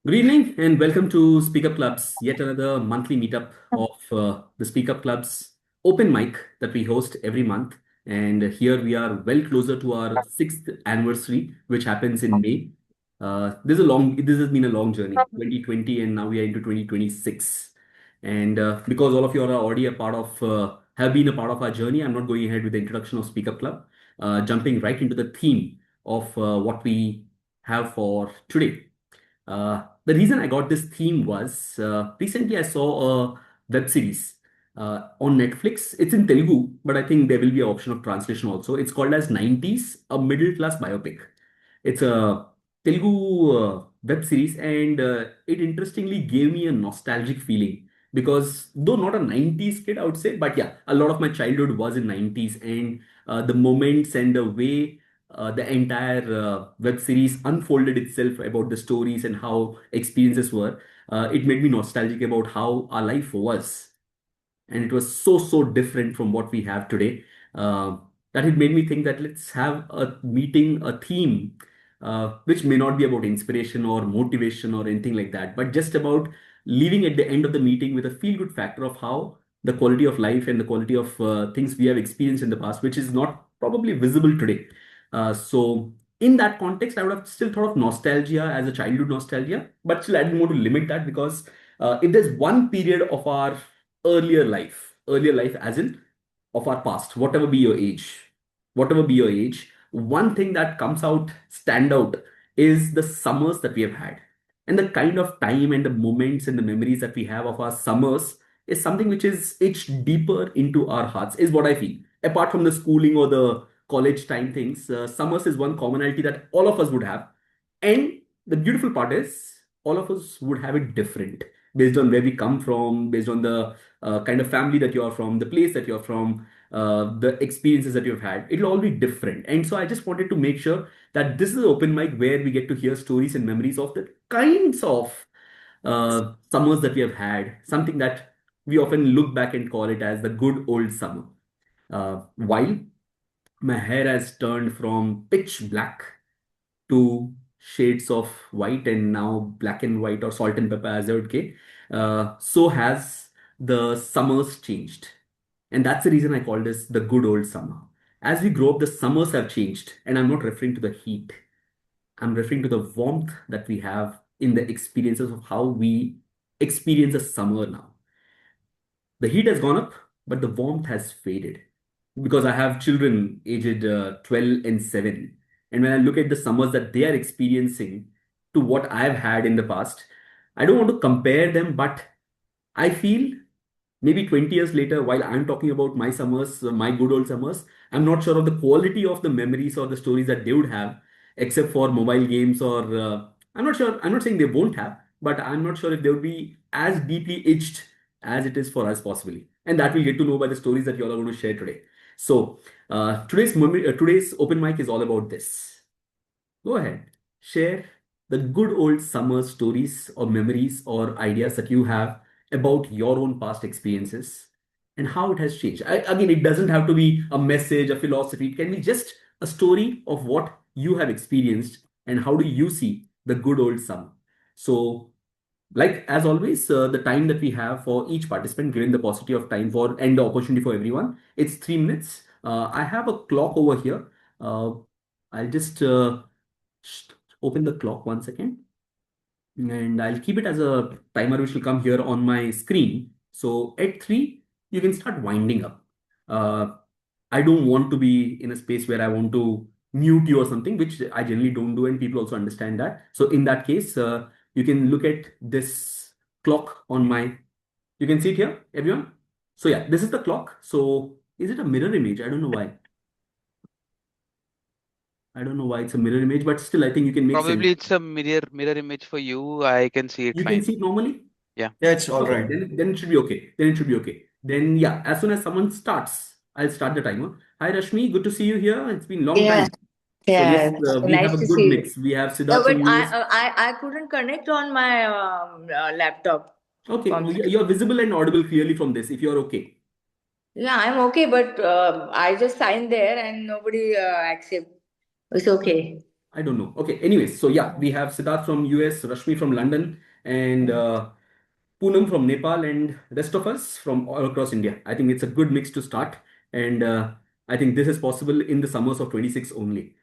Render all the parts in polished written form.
Good evening and welcome to Speak Up Clubs, yet another monthly meetup of the Speak Up Clubs open mic that we host every month. And here we are well closer to our sixth anniversary, which happens in May. This has been a long journey, 2020, and now we are into 2026. And because all of you are already have been a part of our journey, I'm not going ahead with the introduction of Speak Up Club, jumping right into the theme of what we have for today. The reason I got this theme was recently I saw a web series on Netflix. It's in Telugu, but I think there will be an option of translation also. It's called as 90s, a middle class biopic. It's a Telugu web series, and it interestingly gave me a nostalgic feeling because though not a 90s kid, I would say, but yeah, a lot of my childhood was in 90s, and the moments and the way the entire web series unfolded itself about the stories and how experiences were. It made me nostalgic about how our life was, and it was so different from what we have today, uh, that it made me think that let's have a meeting, a theme, which may not be about inspiration or motivation or anything like that, but just about leaving at the end of the meeting with a feel good factor of how the quality of life and the quality of things we have experienced in the past, which is not probably visible today. So in that context, I would have still thought of nostalgia as a childhood nostalgia, but still I didn't want to limit that because if there's one period of our earlier life as in of our past, whatever be your age, one thing that stand out is the summers that we have had. And the kind of time and the moments and the memories that we have of our summers is something which is etched deeper into our hearts, is what I feel. Apart from the schooling or the college time things, summers is one commonality that all of us would have. And the beautiful part is all of us would have it different based on where we come from, based on the kind of family that you're from, the place that you're from, the experiences that you've had. It'll all be different. And so I just wanted to make sure that this is an open mic where we get to hear stories and memories of the kinds of summers that we have had, something that we often look back and call it as the good old summer. While my hair has turned from pitch black to shades of white and now black and white or salt and pepper as I would say, so has the summers changed. And that's the reason I call this the good old summer. As we grow up, the summers have changed, and I'm not referring to the heat. I'm referring to the warmth that we have in the experiences of how we experience a summer now. The heat has gone up, but the warmth has faded because I have children aged 12 and 7. And when I look at the summers that they are experiencing to what I've had in the past, I don't want to compare them, but I feel maybe 20 years later, while I'm talking about my summers, my good old summers, I'm not sure of the quality of the memories or the stories that they would have, except for mobile games, or I'm not sure, I'm not saying they won't have, but I'm not sure if they would be as deeply itched as it is for us, possibly. And that we'll get to know by the stories that you all are going to share today. So, today's open mic is all about this. Go ahead, share the good old summer stories or memories or ideas that you have about your own past experiences and how it has changed. Again, it doesn't have to be a message, a philosophy. It can be just a story of what you have experienced and how do you see the good old summer. So, like as always, the time that we have for each participant, given the paucity of time for and the opportunity for everyone, it's 3 minutes. I have a clock over here. Uh, I'll just sh- open the clock 1 second, and I'll keep it as a timer which will come here on my screen. So at 3, you can start winding up. Uh, I don't want to be in a space where I want to mute you or something, which I generally don't do, and people also understand that. So in that case, you can look at this clock on my. You can see it here, everyone. So yeah, this is the clock. So is it a mirror image? I don't know why. I don't know why it's a mirror image, but still, I think you can make sense. Probably it's a mirror image for you. I can see it You can fine. see it normally. Yeah. Yeah, it's all Okay, right. then it should be okay. Then it should be okay. Then yeah, as soon as someone starts, I'll start the timer. Hi Rashmi, good to see you here. It's been a long Yeah, time. So yes, yeah. So we have nice a to good see you. mix. We have Yeah, Siddharth but from I US. I couldn't connect on my laptop Okay, computer. you're visible and audible clearly from this. If you're okay. Yeah, I'm okay, but I just signed there and nobody accept. It's okay. I don't know. Okay, anyways, so yeah, we have Siddharth from US, Rashmi from London, and Poonam from Nepal, and rest of us from all across India. I think it's a good mix to start, and I think this is possible in the summers of 26 only.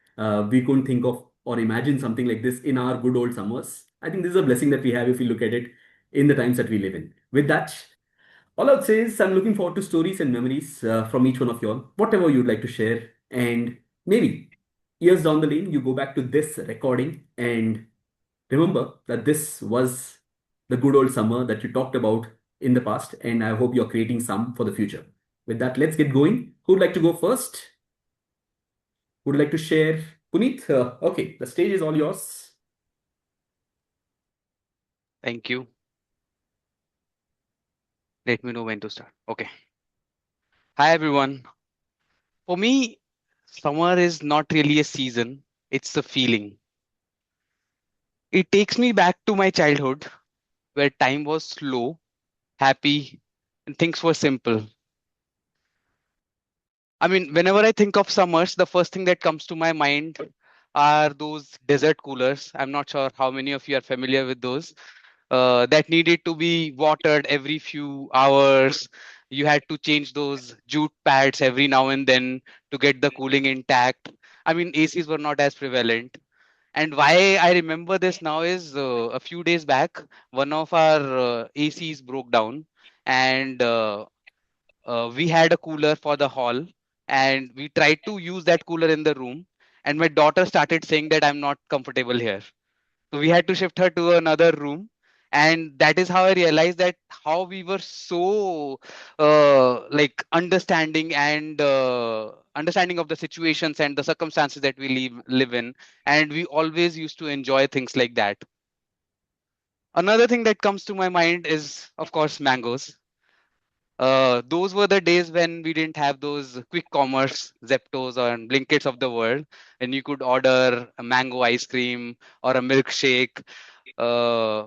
We couldn't think of or imagine something like this in our good old summers. I think this is a blessing that we have if we look at it in the times that we live in. With that, all I would say is I'm looking forward to stories and memories from each one of y'all, whatever you'd like to share. And maybe years down the lane, you go back to this recording and remember that this was the good old summer that you talked about in the past. And I hope you're creating some for the future. With that, let's get going. Who'd like to go first? Would like to share? Puneet? Okay, the stage is all yours. Thank you. Let me know when to start. Okay. Hi, everyone. For me, summer is not really a season, it's a feeling. It takes me back to my childhood where time was slow, happy, and things were simple. I mean, whenever I think of summers, the first thing that comes to my mind are those desert coolers. I'm not sure how many of you are familiar with those. That needed to be watered every few hours. You had to change those jute pads every now and then to get the cooling intact. I mean, ACs were not as prevalent. And why I remember this now is a few days back, one of our ACs broke down, and we had a cooler for the hall, and we tried to use that cooler in the room. And my daughter started saying that I'm not comfortable here, so we had to shift her to another room. And that is how I realized that how we were so like understanding and understanding of the situations and the circumstances that we live in, and we always used to enjoy things like that. Another thing that comes to my mind is, of course, mangoes. Those were the days when we didn't have those quick commerce Zeptos or Blinkits of the world, and you could order a mango ice cream or a milkshake. Uh,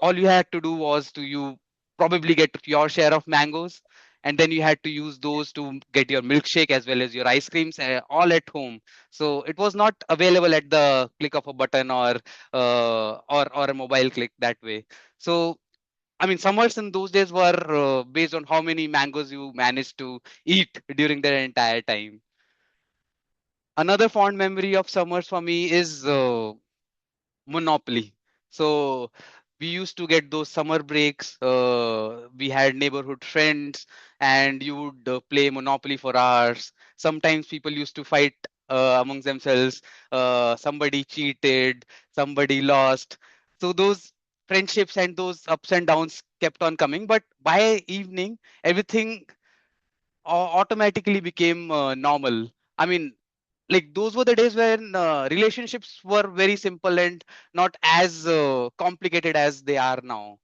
all you had to do was to you probably get your share of mangoes, and then you had to use those to get your milkshake as well as your ice creams all at home. So it was not available at the click of a button or a mobile click that way. So I mean, summers in those days were based on how many mangoes you managed to eat during the entire time. Another fond memory of summers for me is Monopoly. So we used to get those summer breaks. We had neighborhood friends, and you would play Monopoly for hours. Sometimes people used to fight amongst themselves. Somebody cheated, somebody lost. So those friendships and those ups and downs kept on coming. But by evening, everything automatically became normal. I mean, like those were the days when relationships were very simple and not as complicated as they are now.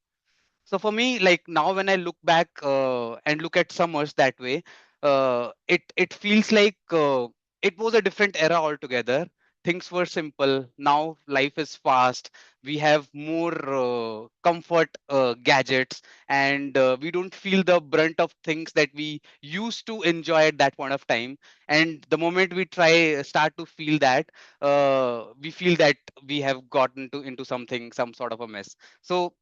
So for me, like now when I look back and look at summers that way, it feels like it was a different era altogether. Things were simple. Now life is fast. We have more comfort gadgets, and we don't feel the brunt of things that we used to enjoy at that point of time. And the moment we try start to feel that, we feel that we have gotten to into something, some sort of a mess. So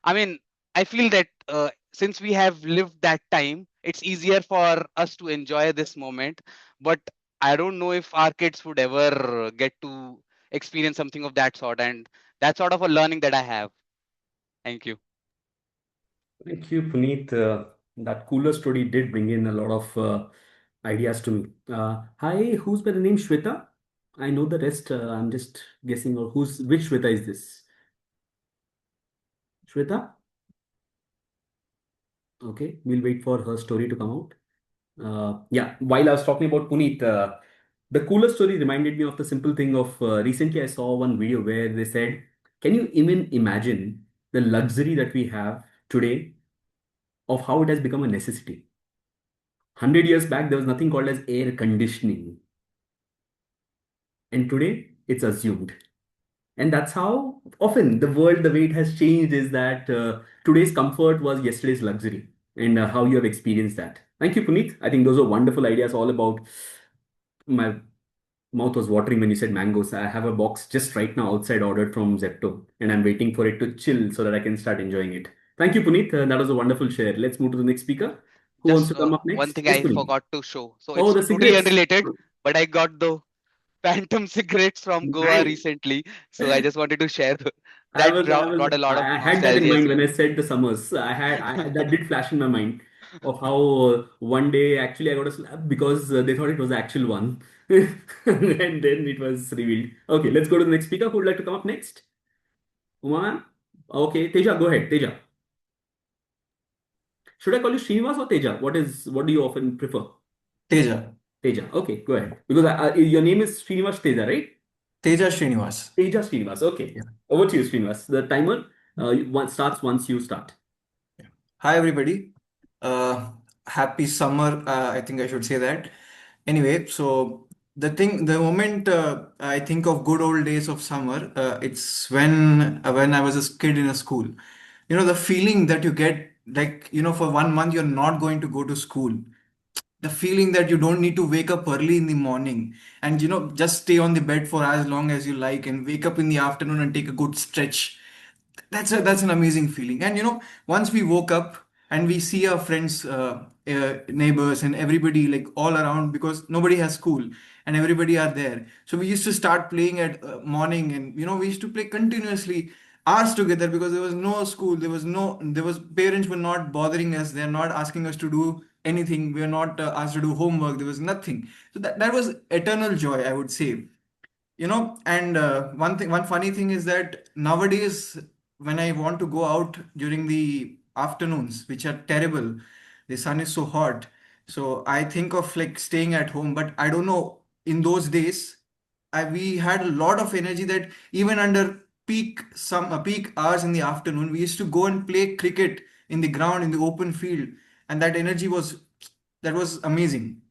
I mean, I feel that since we have lived that time, it's easier for us to enjoy this moment. But I don't know if our kids would ever get to experience something of that sort. And that's sort of a learning that I have. Thank you. Thank you, Puneet. That cooler story did bring in a lot of ideas to me. Hi, who's by the name Shweta? I know the rest. I'm just guessing, or which Shweta is this? Shweta? Okay, we'll wait for her story to come out. Yeah, while I was talking about Puneet, the cooler story reminded me of the simple thing of recently I saw one video where they said, can you even imagine the luxury that we have today of how it has become a necessity? 100 years back, there was nothing called as air conditioning. And today, it's assumed. And that's how often the world, the way it has changed is that today's comfort was yesterday's luxury, and how you have experienced that. Thank you, Puneet. I think those are wonderful ideas all about my mouth was watering when you said mangoes. I have a box just right now outside ordered from Zepto, and I'm waiting for it to chill so that I can start enjoying it. Thank you, Puneet. That was a wonderful share. Let's move to the next speaker. Who wants Just to come up one next? thing Yes, I Puneet. forgot to show. So Oh, it's the totally cigarettes. unrelated, but I got the Phantom cigarettes from Goa Nice. recently. So I just wanted to share I that was, I was, brought a lot of I had that in nostalgia as mind well. when I said the summers. That did flash in my mind of how one day actually I got a slap because they thought it was the actual one, and then it was revealed. Okay, let's go to the next speaker. Who would like to come up next? Uma ma'am? Okay, Teja, go ahead. Teja, should I call you Srinivas or Teja? What do you often prefer? Teja. Teja. Okay, go ahead. Because your name is Srinivas Teja, right? Teja Srinivas. Teja Srinivas. Okay, Yeah. over to you, Srinivas. The timer starts once you start. Yeah. Hi, everybody. Uh, Happy summer. I think I should say that. Anyway, so the moment I think of good old days of summer, it's when I was a kid in a school. You know, the feeling that you get, like, for 1 month you're not going to go to school. The feeling that you don't need to wake up early in the morning and just stay on the bed for as long as you like and wake up in the afternoon and take a good stretch. That's an amazing feeling. And once we woke up and we see our friends, neighbors and everybody, like, all around, because nobody has school and everybody are there, so we used to start playing at morning, and we used to play continuously hours together, because there was no school, there was parents were not bothering us, they're not asking us to do anything, we were not asked to do homework, there was nothing. So that was eternal joy, I would say. And one funny thing is that nowadays, when I want to go out during the afternoons, which are terrible, the sun is so hot, so I think of, like, staying at home. But I don't know, in those days, we had a lot of energy, that even under peak hours in the afternoon, we used to go and play cricket in the ground, in the open field, and that was amazing.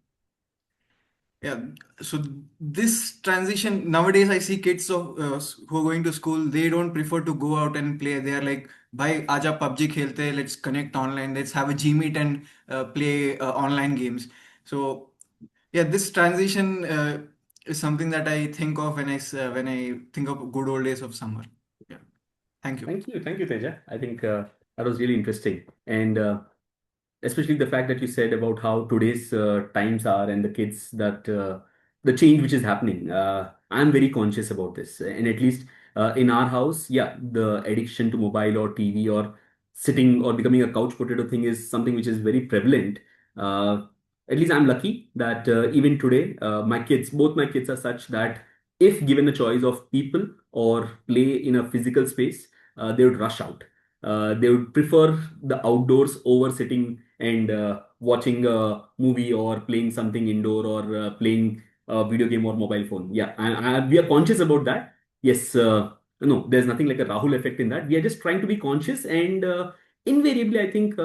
Yeah. So this transition nowadays, I see kids who are going to school. They don't prefer to go out and play. They are like, "Bhai, aja PUBG khelte. Hai, let's connect online. Let's have a G Meet and play online games." So yeah, this transition is something that I think of when I think of good old days of summer. Yeah. Thank you. Thank you, Teja. I think that was really interesting, and especially the fact that you said about how today's times are and the kids that the change which is happening. I'm very conscious about this, and at least in our house, yeah, the addiction to mobile or TV or sitting or becoming a couch potato thing is something which is very prevalent. Uh, at least I'm lucky that even today, both my kids are such that if given a choice of people or play in a physical space, they would rush out. They would prefer the outdoors over sitting and watching a movie or playing something indoor or playing a video game or mobile phone. Yeah, we are conscious about that. Yes, no, there's nothing like a Rahul effect in that. We are just trying to be conscious, and invariably, I think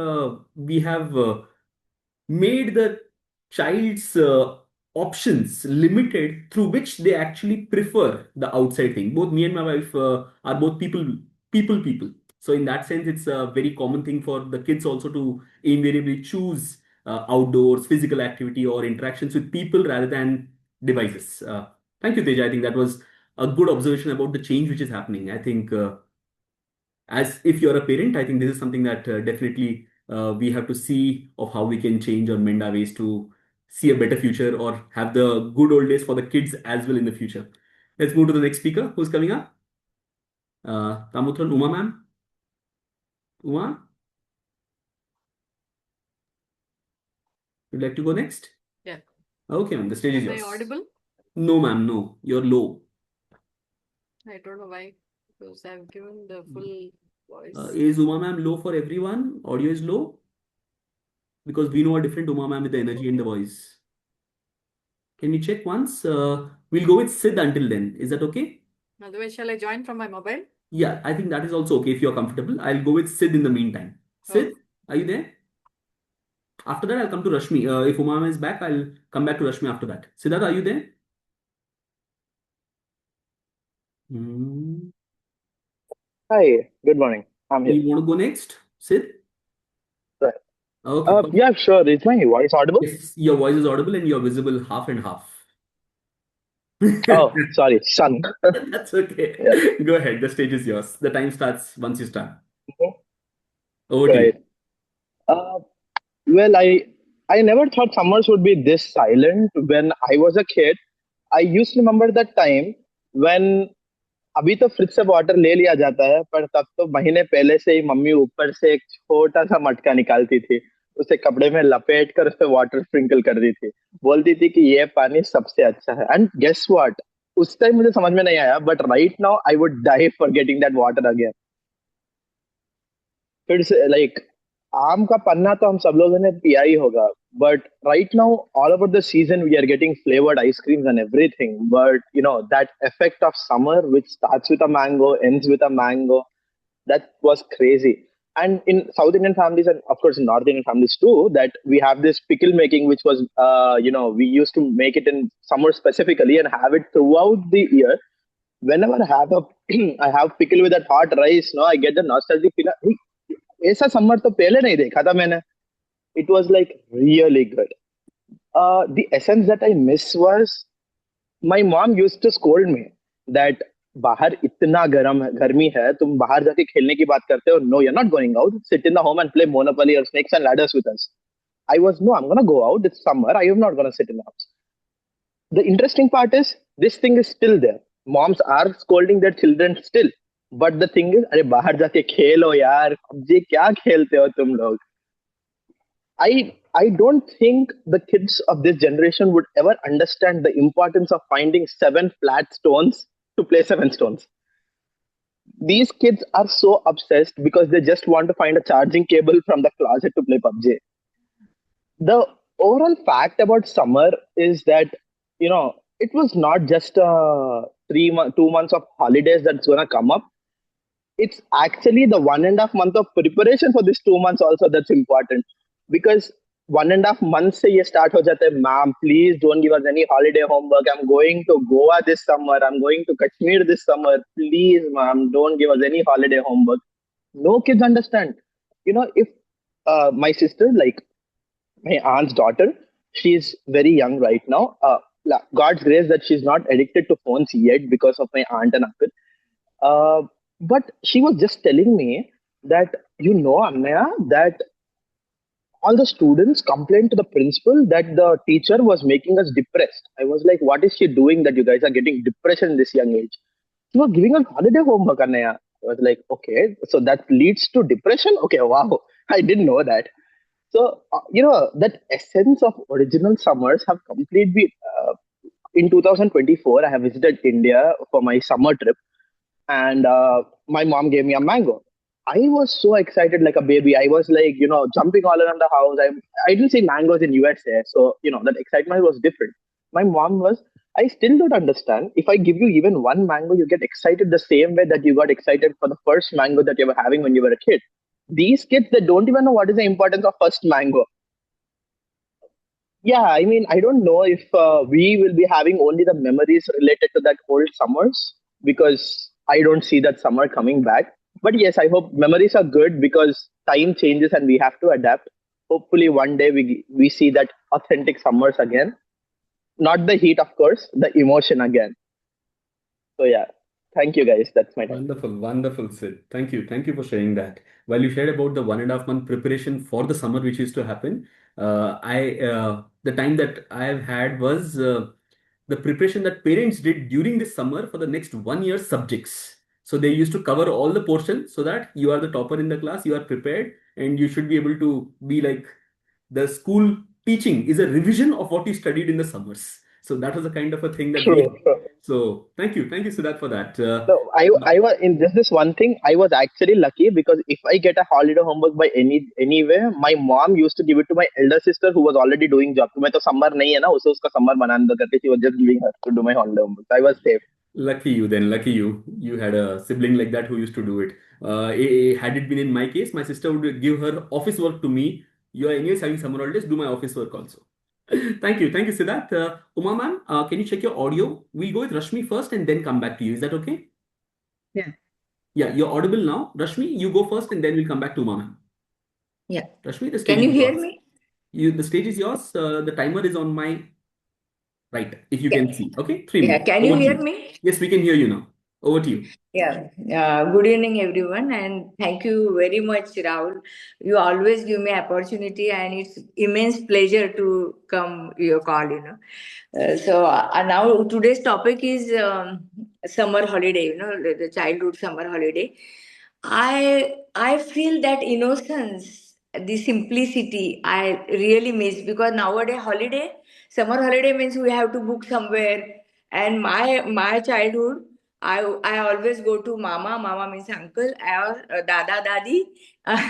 we have made the child's options limited through which they actually prefer the outside thing. Both me and my wife are both people. So in that sense, it's a very common thing for the kids also to invariably choose outdoors, physical activity, or interactions with people rather than devices. Thank you, Teja. I think that was a good observation about the change which is happening. I think as if you're a parent, I think this is something that definitely we have to see of how we can change or mend our ways to see a better future or have the good old days for the kids as well in the future. Let's move to the next speaker who's coming up. Tamutran, Uma ma'am. Uma, you'd like to go next? Yeah. Okay, ma'am, the stage is Am I yours. audible? No, ma'am, no. You're low. I don't know why, because I've given the full voice. Is Uma ma'am low for everyone? Audio is low? Because we know a different Uma ma'am with the energy and the voice. Can we check once? We'll go with Sid until then. Is that okay? Otherwise, shall I join from my mobile? Yeah, I think that is also okay if you're comfortable. I'll go with Sid in the meantime. Sid, are you there? After that, I'll come to Rashmi. If Umama is back, I'll come back to Rashmi after that. Siddharth, are you there? Hmm. Hi, good morning. I'm here. You want to go next, Sid? Right. Okay, perfect. Yeah, sure. Is my voice audible? Yes, your voice is audible and you're visible half and half. Oh, sorry, sun. That's okay. Yeah. Go ahead. The stage is yours. The time starts once you start. Mhm. Over to Right. you. Uh, well, I never thought summers would be this silent. When I was a kid, I used to remember that time when अभी तो fridge से water ले लिया जाता है, पर तब तो महीने पहले से ही मम्मी ऊपर से एक छोटा सा मटका निकालती थी, उसे कपड़े में लपेट कर उस पे वाटर स्प्रिंकल कर दी थी, बोलती थी कि ये पानी सबसे अच्छा है. एंड गेस व्हाट, उस टाइम मुझे समझ में नहीं आया, but right now I would die for getting that water again. फिर से लाइक आम का पन्ना तो हम सब लोगों ने पिया ही होगा, but right now all over the season we are getting flavoured ice creams and everything, but that effect of summer which starts with a mango ends with a mango, that was crazy. And in South Indian families, and of course in North Indian families too, that we have this pickle making, which was, we used to make it in summer specifically and have it throughout the year. Whenever I have a, I have pickle with that hot rice, no, I get the nostalgic feel. "Hey, ऐसा summer तो पहले नहीं देखा था मैंने." It was like really good. The essence that I miss was my mom used to scold me that बाहर इतना गर्मी है, तुम बाहर जाके खेलने की बात करते हो. No, you're not going out. Sit in the home and play Monopoly or Snakes and Ladders with us. I was, no, I'm gonna go out. It's summer. I am not gonna sit in the house. The interesting part is this thing is still there. Moms are scolding their children still. But the thing is, अरे बाहर जाके खेलो यार, PUBG क्या खेलते हो तुम लोग? I don't think the kids of this generation would ever understand the importance of finding seven flat stones to play seven stones. These kids are so obsessed because they just want to find a charging cable from the closet to play PUBG. The overall fact about summer is that, it was not just 2 months of holidays that's gonna come up. It's actually the 1.5 month of preparation for this 2 months also that's important, because 1.5 months से ये start हो जाता है, ma'am please don't give us any holiday homework, I'm going to Goa this summer, I'm going to Kashmir this summer, please ma'am don't give us any holiday homework. No kids understand. If my sister, like my aunt's daughter, she's very young right now. God's grace that she's not addicted to phones yet because of my aunt and uncle. uh, but she was just telling me that, Annaya, that all the students complained to the principal that the teacher was making us depressed. I was like, what is she doing that you guys are getting depression in this young age? She was giving us holiday homework, Annaya. I was like, okay, so that leads to depression? Okay, wow. I didn't know that. So, that essence of original summers have completely. In 2024, I have visited India for my summer trip, and my mom gave me a mango. I was so excited like a baby. I was like, jumping all around the house. I didn't see mangoes in USA, so that excitement was different. My mom was. I still don't understand. If I give you even one mango, you get excited the same way that you got excited for the first mango that you were having when you were a kid. These kids, they don't even know what is the importance of first mango. Yeah, I mean, I don't know if we will be having only the memories related to that old summers, because I don't see that summer coming back. But yes, I hope memories are good because time changes and we have to adapt. Hopefully, one day we see that authentic summers again. Not the heat, of course, the emotion again. So yeah, thank you guys. That's my time. Wonderful, wonderful, Sid. Thank you. Thank you for sharing that. While you shared about the 1.5 month preparation for the summer, which used to happen, the time that I have had was the preparation that parents did during this summer for the next 1 year subjects. So they used to cover all the portions so that you are the topper in the class, you are prepared, and you should be able to be like the school teaching is a revision of what you studied in the summers. So that was the kind of a thing that we. True. So thank you, Siddharth, for that. No, I was in this one thing. I was actually lucky because if I get a holiday homework by anyway, my mom used to give it to my elder sister who was already doing job. मैं तो summer नहीं है ना, उसे उसका summer बनाने दो करके she was just giving her to do my holiday homework. So I was safe. Lucky you then, lucky you. You had a sibling like that who used to do it. Had it been in my case, my sister would give her office work to me. You are anyways having summer holidays, do my office work also. Thank you, Siddharth. Uma ma'am, can you check your audio? We'll go with Rashmi first and then come back to you. Is that okay? Yeah. Yeah, you're audible now. Rashmi, you go first and then we'll come back to Uma ma'am. Yeah. Rashmi, the stage Can you is hear yours. me? The stage is yours. The timer is on my. Right. If you Yeah, can see. Okay. 3 minutes. can you Over to hear you. me? Yes, we can hear you now. Over to you. Yeah. Good evening, everyone, and thank you very much, Rahul. You always give me opportunity, and it's immense pleasure to come your call. Now today's topic is summer holiday. The childhood summer holiday. I feel that innocence, the simplicity, I really miss because nowadays summer holiday means we have to book somewhere. And my childhood, I always go to mama means uncle, or dada dadi,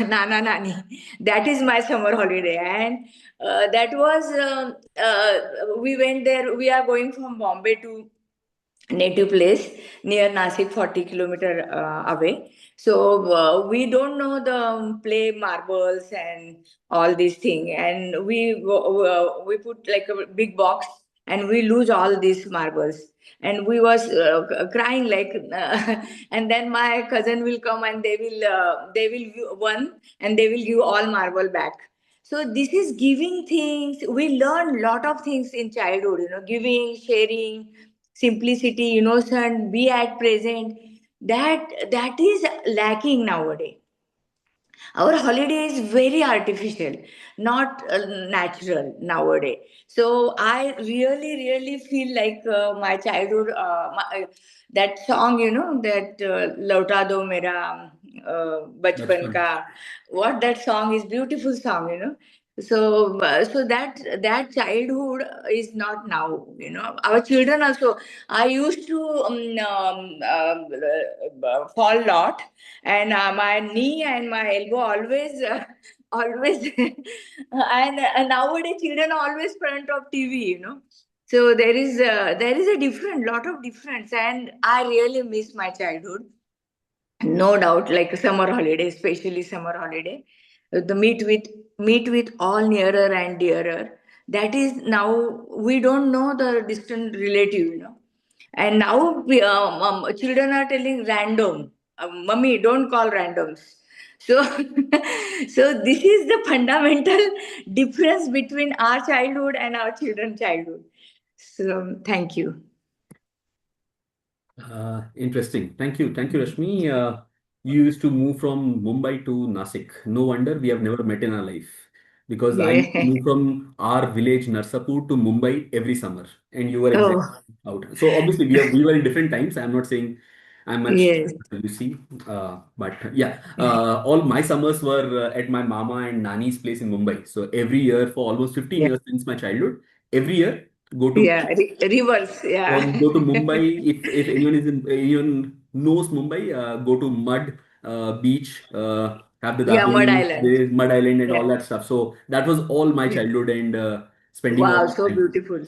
nana nani. That is my summer holiday, and that was we went there. We are going from Bombay to native place near Nasik, 40 kilometer away. So we don't know the play marbles and all these thing, and we put like a big box and we lose all these marbles, and we was crying like, and then my cousin will come and they will give one and they will give all marble back. So this is giving things. We learn lot of things in childhood, giving, sharing, simplicity, innocent, be at present. That is lacking nowadays. Our holiday is very artificial, not natural nowadays. So I really feel like my childhood, that song, that Lauta Do Mera Bachpan Bachpan. Ka, what that song is, beautiful song. So that childhood is not now. Our children also. I used to fall lot, and my knee and my elbow always always and nowadays children are always front of TV. So there is a different lot of difference, and I really miss my childhood, no doubt. Like summer holiday, especially summer holiday, the meet with all nearer and dearer. That is now we don't know the distant relative. And now children are telling random, mummy, don't call randoms. So so this is the fundamental difference between our childhood and our children's childhood. So thank you. Interesting. Thank you. Thank you, Rashmi. You used to move from Mumbai to Nasik. No wonder we have never met in our life. Because I used to Yeah. move from our village, Narsapur, to Mumbai every summer, and you were exactly Oh, out. So obviously we were in different times. I'm not saying I'm much, yes. you see, but yeah, all my summers were at my mama and Nani's place in Mumbai. So every year for almost 15 Yeah. years since my childhood, every year go to Yeah. Reverse. or Yeah. go to Mumbai. If anyone knows Mumbai, go to Mud Beach, have the Yeah. Mud dadolis, Island. there is Mud Island and Yeah. all that stuff. So that was all my Yeah. childhood and spending all Wow. my So time. beautiful.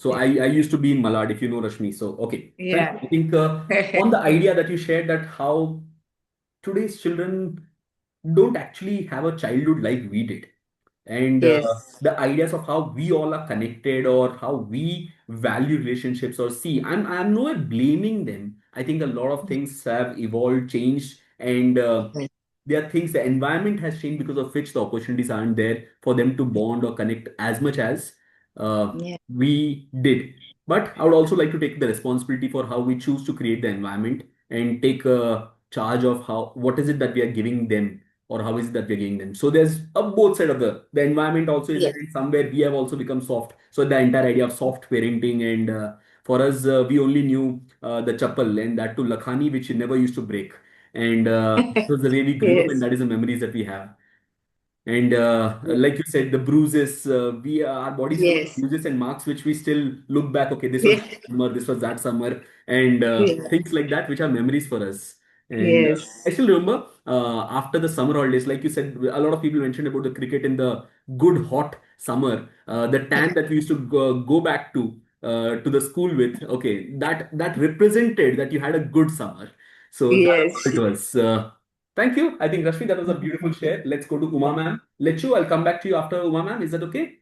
So Yeah. I used to be in Malad, if you know Rashmi. So okay, thank you. Yeah. I think on the idea that you shared, that how today's children don't actually have a childhood like we did, and Yes. the ideas of how we all are connected or how we value relationships or see, I'm nowhere blaming them. I think a lot of things have evolved, changed, and there are things, the environment has changed because of which the opportunities aren't there for them to bond or connect as much as Yeah. we did. But I would also like to take the responsibility for how we choose to create the environment and take charge of how, what is it that we are giving them, or how is it that we're giving them. So there's a both side of the environment also is Yes. there, and somewhere we have also become soft. So the entire idea of soft parenting, and for us, we only knew the chappal, and that to lakhani, which you never used to break. And this was the way we grew up, and Yes. that is the memories that we have. And like you said, the bruises, we our bodies full of Yes. bruises and marks, which we still look back. Okay, this was Yes. that summer, this was that summer, and Yes. things like that, which are memories for us. And I Yes. still remember after the summer holidays, like you said, a lot of people mentioned about the cricket in the good hot summer, the tan that we used to go back to the school with. Okay, that represented that you had a good summer. So that's how Yes. it was. Thank you. I think, Rashmi, that was a beautiful share. Let's go to Uma ma'am. Let you, I'll come back to you after Uma ma'am. Is that okay?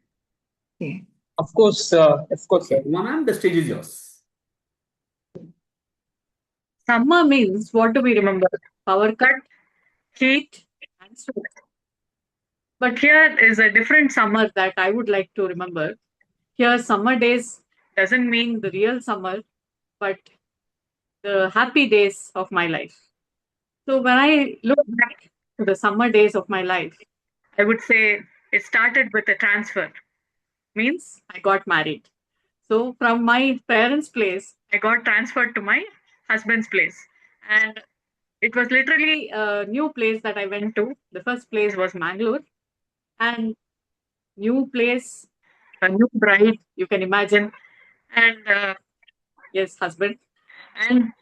Yeah. Of course, Okay, sir. Uma ma'am, the stage is yours. Summer means what do we remember? Power cut, heat, and sweat. But here is a different summer that I would like to remember. Here, summer days doesn't mean the real summer, but the happy days of my life. So when I look back to the summer days of my life, I would say it started with a transfer. Means I got married. So from my parents' place, I got transferred to my husband's place. And it was literally a new place that I went to. The first place was Mangalore. And new place, a new bride, you can imagine. And yes, husband. And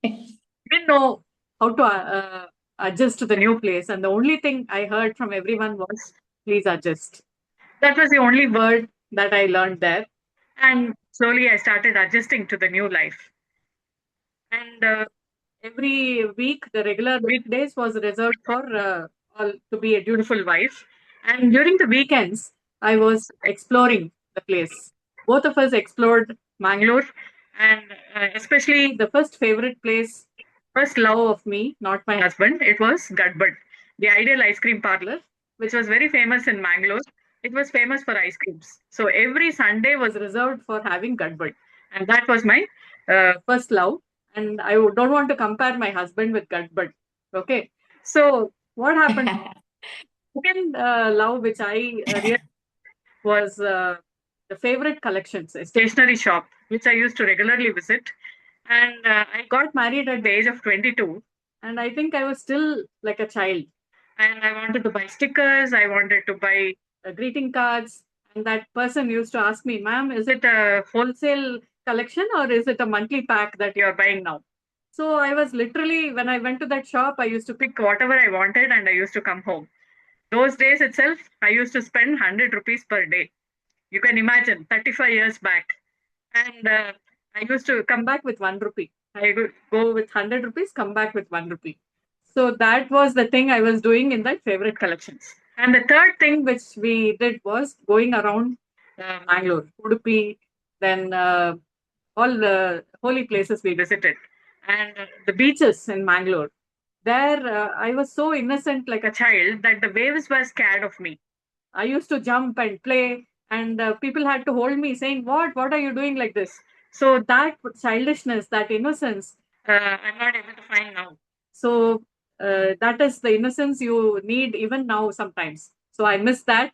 didn't know how to adjust to the new place. And the only thing I heard from everyone was, please adjust. That was the only word that I learned there. And slowly I started adjusting to the new life. And every week, the regular weekdays was reserved for all to be a dutiful wife. And during the weekends, I was exploring the place. Both of us explored Mangalore, and especially the first favorite place, first love of me, not my husband, it was Gadbad, the ideal ice cream parlor, which was very famous in Mangalore. It was famous for ice creams. So every Sunday was reserved for having Gadbad. And that was my first love. And don't want to compare my husband with Gadbad. Okay. So what happened? Second love, which I really was the favorite collections, a stationery shop, which I used to regularly visit. And I got married at the age of 22. And I think I was still like a child. And I wanted to buy stickers, I wanted to buy greeting cards. And that person used to ask me, ma'am, is it a wholesale collection or is it a monthly pack that you're buying now? So I was literally, when I went to that shop, I used to pick whatever I wanted and I used to come home. Those days itself, I used to spend 100 rupees per day. You can imagine, 35 years back. And I used to come back with 1 rupee. I would go with 100 rupees, come back with 1 rupee. So that was the thing I was doing in that favorite collections. And the third thing which we did was going around Mangalore, Udupi, then all the holy places we visited, and the beaches in Mangalore. There, I was so innocent like a child that the waves were scared of me. I used to jump and play, and people had to hold me, saying, "What? What are you doing like this?" So that childishness, that innocence, I'm not able to find now. So that is the innocence you need even now sometimes. So I miss that.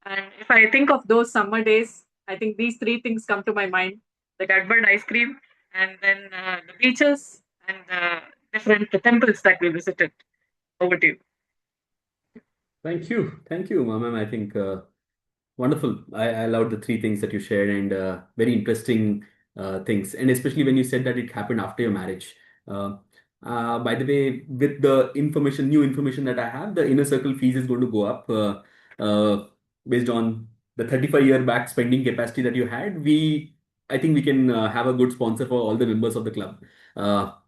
And if I think of those summer days, I think these three things come to my mind: the Gadbad ice cream, and then the beaches, and different temples that we visited. Over to you. Thank you, ma'am. I think wonderful. I loved the three things that you shared and very interesting things. And especially when you said that it happened after your marriage. Uh, by the way, with the information, new information that I have, the inner circle fees is going to go up based on the 35-year back spending capacity that you had. I think we can have a good sponsor for all the members of the club.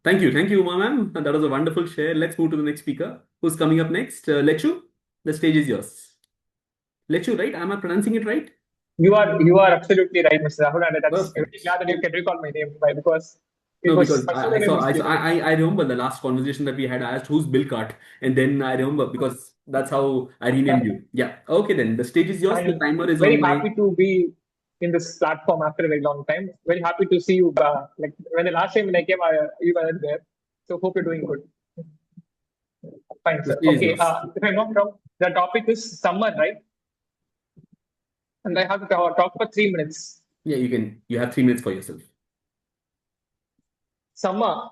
Thank you, ma'am. That was a wonderful share. Let's move to the next speaker. Who's coming up next? Lechu, the stage is yours. Lechu, right? Am I pronouncing it right? You are absolutely right, Mr. Rahul, and that's I'm Perfect. really glad that you can recall my name, right? Because it No, was because my full name is I remember the last conversation that we had. I asked who's Bill Cart, and then I remember because that's how I renamed you. Yeah. Okay, then the stage is yours. The I'm timer is very on my. happy to be in this platform after a very long time. Very happy to see you. Like when the last time when I came, you were there. So hope you're doing good. Fine, The sir. stage is Okay. yours. If I'm not wrong, the topic is summer, right? And I have to talk for 3 minutes. Yeah, you can. You have 3 minutes for yourself. Summer.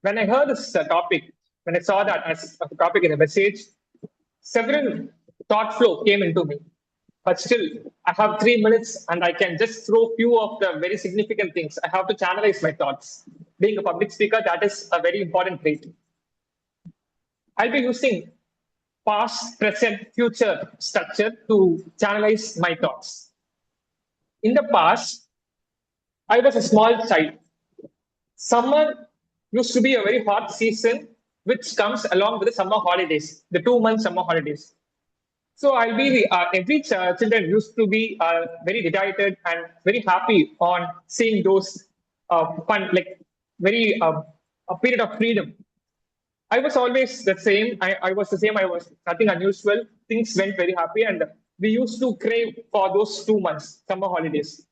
When I heard this topic, when I saw that as a topic in a message, several thought flow came into me. But still, I have 3 minutes and I can just throw few of the very significant things. I have to channelize my thoughts. Being a public speaker, that is a very important trait. I'll be using past, present, future structure to channelize my thoughts. In the past, I was a small child. Summer used to be a very hot season, which comes along with the summer holidays, the 2 month summer holidays. So I'll be every children used to be very delighted and very happy on seeing those fun, like very a period of freedom. I was always the same. I was the same. I was nothing unusual. Things went very happy, and we used to crave for those 2 months summer holidays.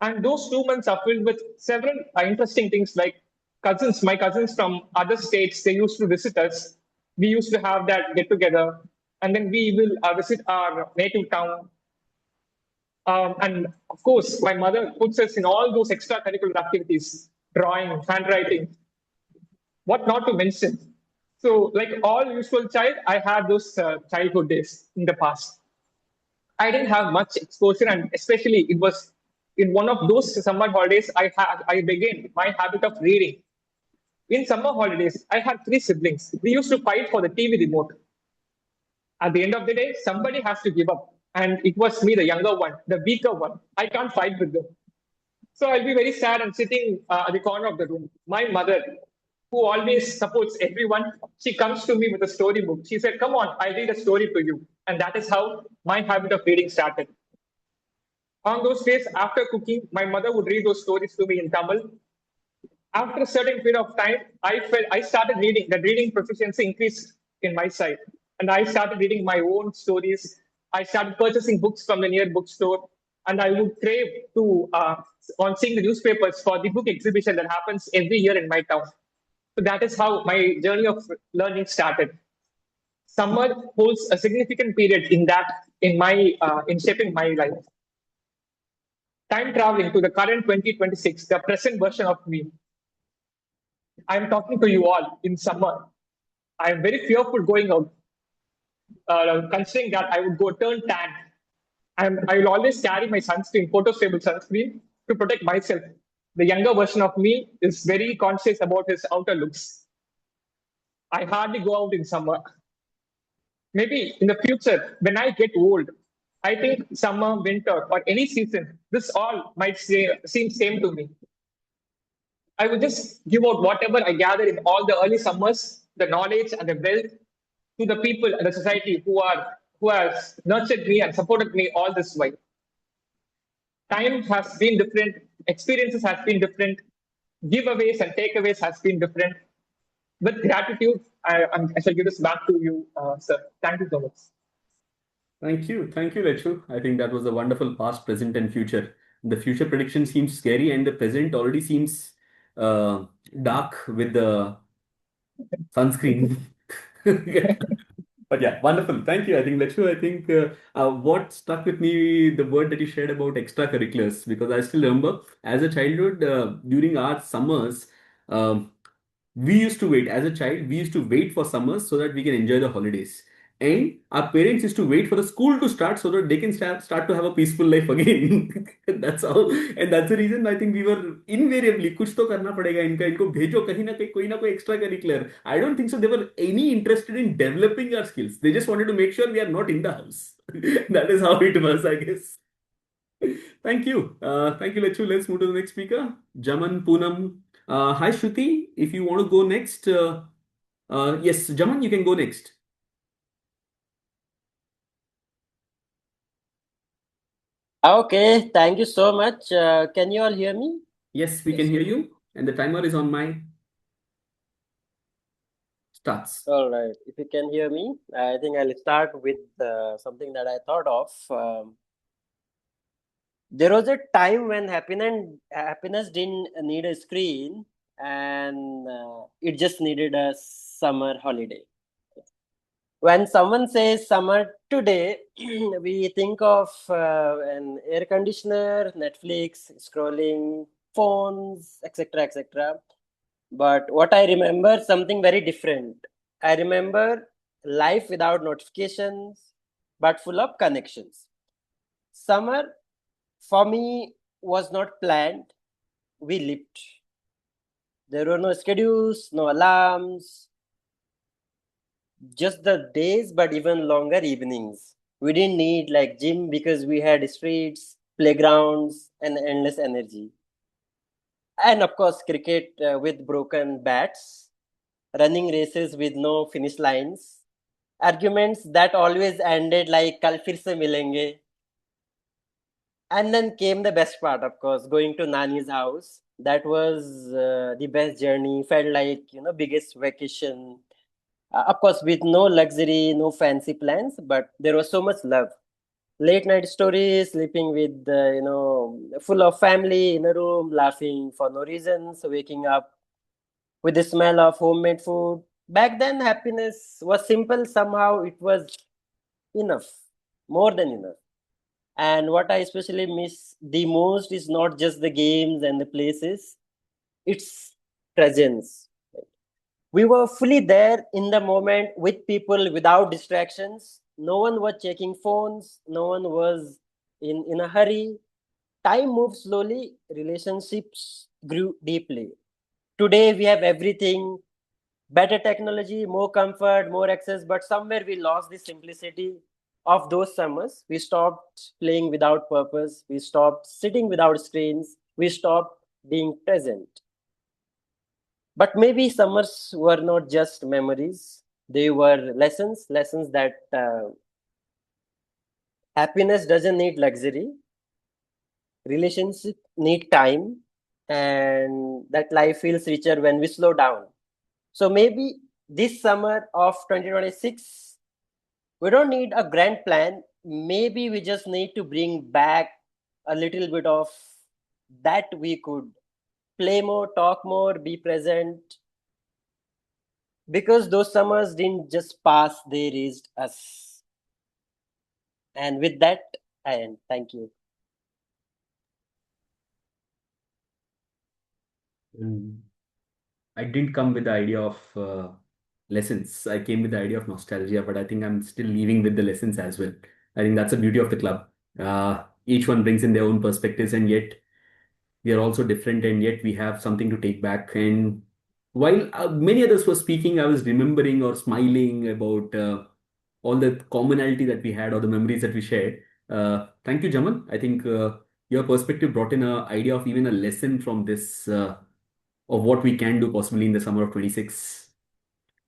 And those 2 months are filled with several interesting things like my cousins from other states, they used to visit us. We used to have that get together. And then we will visit our native town. And of course, my mother puts us in all those extracurricular activities, drawing, handwriting, what not to mention. So, like all usual child, I had those childhood days in the past. I didn't have much exposure, and especially it was in one of those summer holidays I began my habit of reading. In summer holidays, I had three siblings. We used to fight for the TV remote. At the end of the day, somebody has to give up, and it was me, the younger one, the weaker one. I can't fight with them. So I'll be very sad and sitting at the corner of the room. My mother, who always supports everyone, she comes to me with a storybook. She said, "Come on, I'll read a story to you." And that is how my habit of reading started. On those days after cooking, my mother would read those stories to me in Tamil. After a certain period of time, I started reading. The reading proficiency increased in my side, and I started reading my own stories. I started purchasing books from the near bookstore, and I would crave to on seeing the newspapers for the book exhibition that happens every year in my town. So that is how my journey of learning started. Summer holds a significant period in shaping my life. Time traveling to the current 2026, the present version of me. I'm talking to you all in summer. I'm very fearful going out, considering that I would go turn tan. And I will always carry my sunscreen, photostable sunscreen, to protect myself. The younger version of me is very conscious about his outer looks. I hardly go out in summer. Maybe in the future, when I get old, I think summer, winter, or any season, this all might seem same to me. I would just give out whatever I gathered in all the early summers, the knowledge and the wealth to the people and the society who has nurtured me and supported me all this while. Time has been different, experiences has been different, giveaways and takeaways has been different. With gratitude, I shall give this back to you, sir. Thank you so much. Thank you, Lechu. I think that was a wonderful past, present, and future. The future prediction seems scary, and the present already seems uh, dark with the sunscreen. But yeah, wonderful. Thank you. I think Lechu, I think what stuck with me, the word that you shared about extracurriculars, because I still remember as a childhood during our summers. um we used to wait as a child, we used to wait for summers so that we can enjoy the holidays, and our parents used to wait for the school to start so that they can start to have a peaceful life again. That's how, and that's the reason I think we were invariably कुछ तो करना पड़ेगा इनका, इनको भेजो कहीं ना कहीं कोई ना कोई extra curricular. I don't think so they were any interested in developing our skills. They just wanted to make sure we are not in the house. That is how it was, I guess. Thank you. Thank you, Lechu. Let's move to the next speaker. Jaman Poonam. Hi, Shruti. If you want to go next, yes, Jaman, you can go next. Okay, thank you so much. Can you all hear me? Yes, we can hear you. And the timer is on my starts. All right. If you can hear me, I think I'll start with something that I thought of. There was a time when happiness didn't need a screen, and it just needed a summer holiday. When someone says summer today, we think of an air conditioner, Netflix, scrolling, phones, etc., etc. But what I remember, something very different. I remember life without notifications, but full of connections. Summer, for me, was not planned. We lived. There were no schedules, no alarms, just the days, but even longer evenings. We didn't need like gym because we had streets, playgrounds, and endless energy. And of course, cricket with broken bats, running races with no finish lines, arguments that always ended like kal fir se milenge. And then came the best part, of course, going to Nani's house. That was the best journey. Felt like biggest vacation. Of course, with no luxury, no fancy plans, but there was so much love. Late night stories, sleeping with, full of family in a room, laughing for no reasons, waking up with the smell of homemade food. Back then, happiness was simple. Somehow it was enough, more than enough. And what I especially miss the most is not just the games and the places, it's presence. We were fully there in the moment with people without distractions. No one was checking phones, no one was in a hurry. Time moved slowly, relationships grew deeply. Today we have everything, better technology, more comfort, more access, but somewhere we lost the simplicity of those summers. We stopped playing without purpose, we stopped sitting without screens, we stopped being present. But maybe summers were not just memories, they were lessons, lessons that happiness doesn't need luxury, relationship need time, and that life feels richer when we slow down. So maybe this summer of 2026, we don't need a grand plan. Maybe we just need to bring back a little bit of that. We could play more, talk more, be present, because those summers didn't just pass, they raised us. And with that, I end. Thank you. I didn't come with the idea of lessons. I came with the idea of nostalgia, but I think I'm still leaving with the lessons as well. I think that's the beauty of the club. Each one brings in their own perspectives, and yet we are also different, and yet we have something to take back. And while many others were speaking, I was remembering or smiling about all the commonality that we had or the memories that we shared. Thank you, Jaman. I think your perspective brought in an idea of even a lesson from this of what we can do possibly in the summer of 26.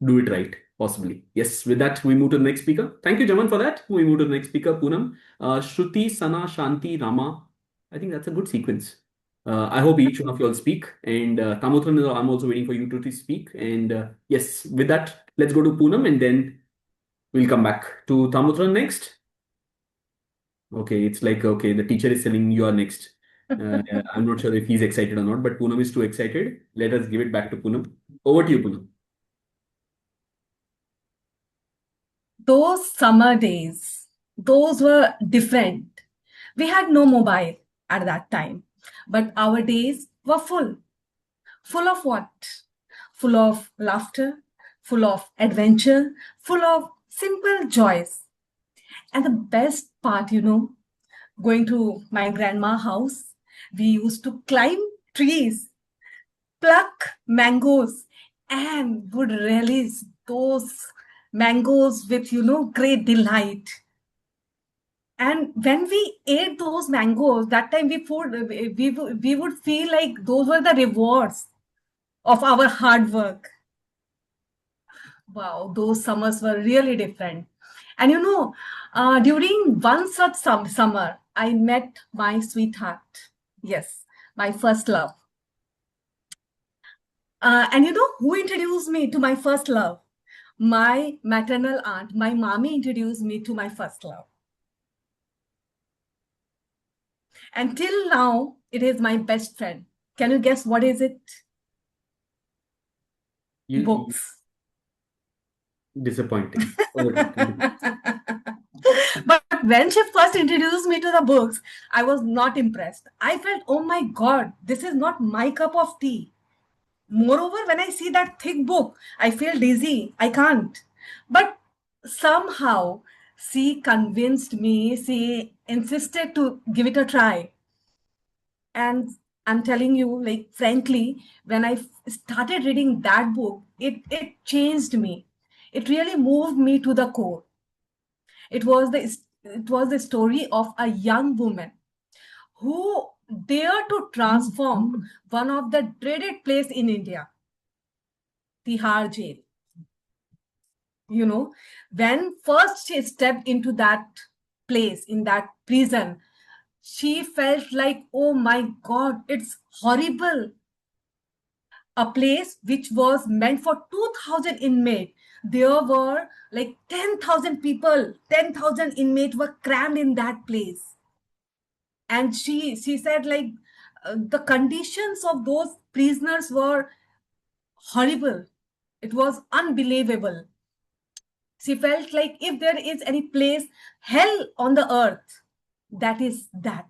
Do it right, possibly. Yes, with that, we move to the next speaker. Thank you, Jaman, for that. We move to the next speaker, Poonam. Shruti, Sana, Shanti, Rama. I think that's a good sequence. I hope each one of you all speak. And Tamotran, I'm also waiting for you to speak. And yes, with that, let's go to Poonam and then we'll come back to Tamotran next. Okay, it's like, okay, the teacher is telling you are next. I'm not sure if he's excited or not, but Poonam is too excited. Let us give it back to Poonam. Over to you, Poonam. Those summer days, those were different. We had no mobile at that time, but our days were full. Full of what? Full of laughter, full of adventure, full of simple joys. And the best part, going to my grandma's house, we used to climb trees, pluck mangoes, and would relish those mangoes with, great delight. And when we ate those mangoes, that time we would feel like those were the rewards of our hard work. Wow, those summers were really different. And during one such summer, I met my sweetheart. Yes, my first love. And who introduced me to my first love? My maternal aunt, my mommy introduced me to my first love. Until now, it is my best friend. Can you guess what is it? Books. Disappointing. But when she first introduced me to the books, I was not impressed. I felt, oh my God, this is not my cup of tea. Moreover, when I see that thick book, I feel dizzy. I can't. But somehow, she convinced me, she insisted to give it a try. And I'm telling you, like, frankly, when I started reading that book, it changed me. It really moved me to the core. It was the story of a young woman who dared to transform one of the dreaded place in India, Tihar jail. When first she stepped into that place, in that prison, she felt like, oh my God, it's horrible. A place which was meant for 2,000 inmates there were like 10,000 people, 10,000 inmates were crammed in that place. And she said like the conditions of those prisoners were horrible. It was unbelievable. She felt like if there is any place, hell on the earth, that is that.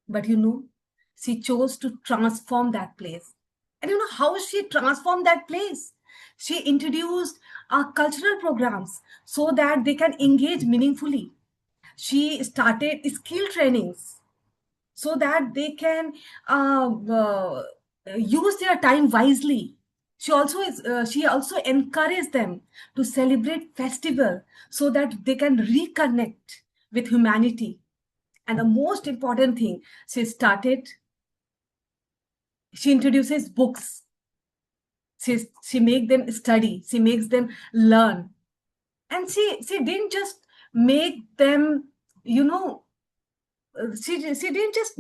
But she chose to transform that place. And how she transformed that place? She introduced cultural programs so that they can engage meaningfully. She started skill trainings so that they can use their time wisely. She also encouraged them to celebrate festival so that they can reconnect with humanity. And the most important thing, she introduces books. She makes them study, she makes them learn. And she didn't just make them, she didn't just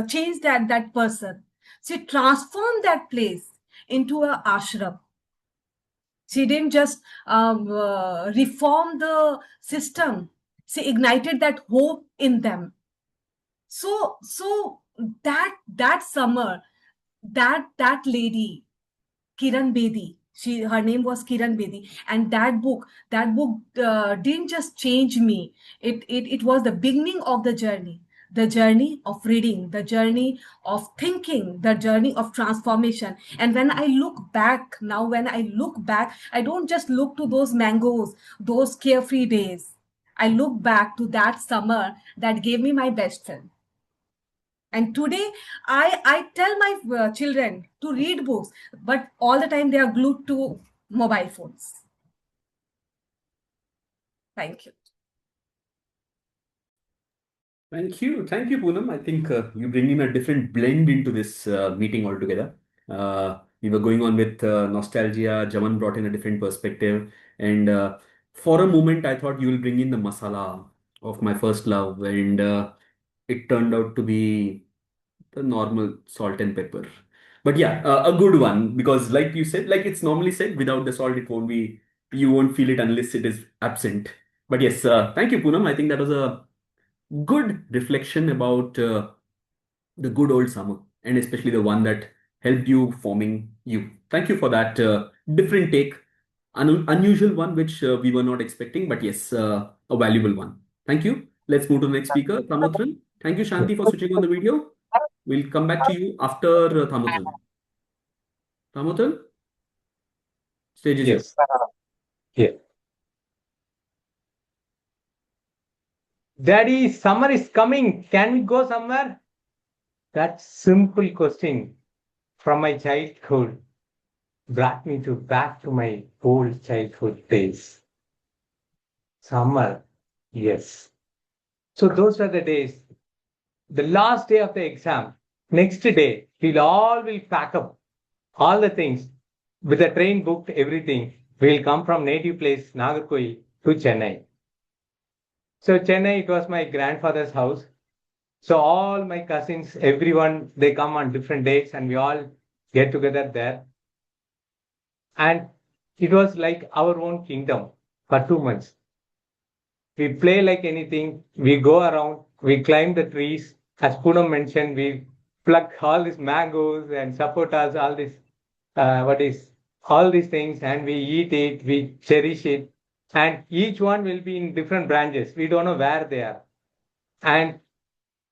change that person. She transformed that place into a ashram. She didn't just reform the system. She ignited that hope in them. So that summer, that lady, Kiran Bedi, her name was Kiran Bedi, and that book didn't just change me. It was the beginning of the journey of reading, the journey of thinking, the journey of transformation. And when I look back now, I don't just look to those mangoes, those carefree days. I look back to that summer that gave me my best friend. And today, I tell my children to read books, but all the time they are glued to mobile phones. Thank you. Thank you, Poonam. I think you bring in a different blend into this meeting altogether. We were going on with nostalgia. Jaman brought in a different perspective, and for a moment, I thought you will bring in the masala of my first love, and it turned out to be the normal salt and pepper. But yeah, a good one because, like you said, like it's normally said, without the salt, it won't be. You won't feel it unless it is absent. But yes, thank you, Poonam. I think that was a good reflection about the good old summer and especially the one that helped you forming you. Thank you for that different take, unusual one which we were not expecting, but yes, a valuable one. Thank you. Let's move to the next speaker, Thamotran. Thank you, Shanti, for switching on the video. We'll come back to you after Thamotran. Thamotran, stage is yours. Yes. Yeah. Daddy, summer is coming. Can we go somewhere? That simple question from my childhood brought me back to my old childhood days. Summer, yes. So those were the days. The last day of the exam, next day, will pack up all the things with the train booked, everything. We'll come from native place, Nagarkoil, to Chennai. So Chennai, it was my grandfather's house. So all my cousins, everyone, they come on different dates and we all get together there. And it was like our own kingdom for 2 months. We play like anything. We go around, we climb the trees. As Poonam mentioned, we pluck all these mangoes and sapotas, all this, all these things, and we eat it, we cherish it. And each one will be in different branches. We don't know where they are. And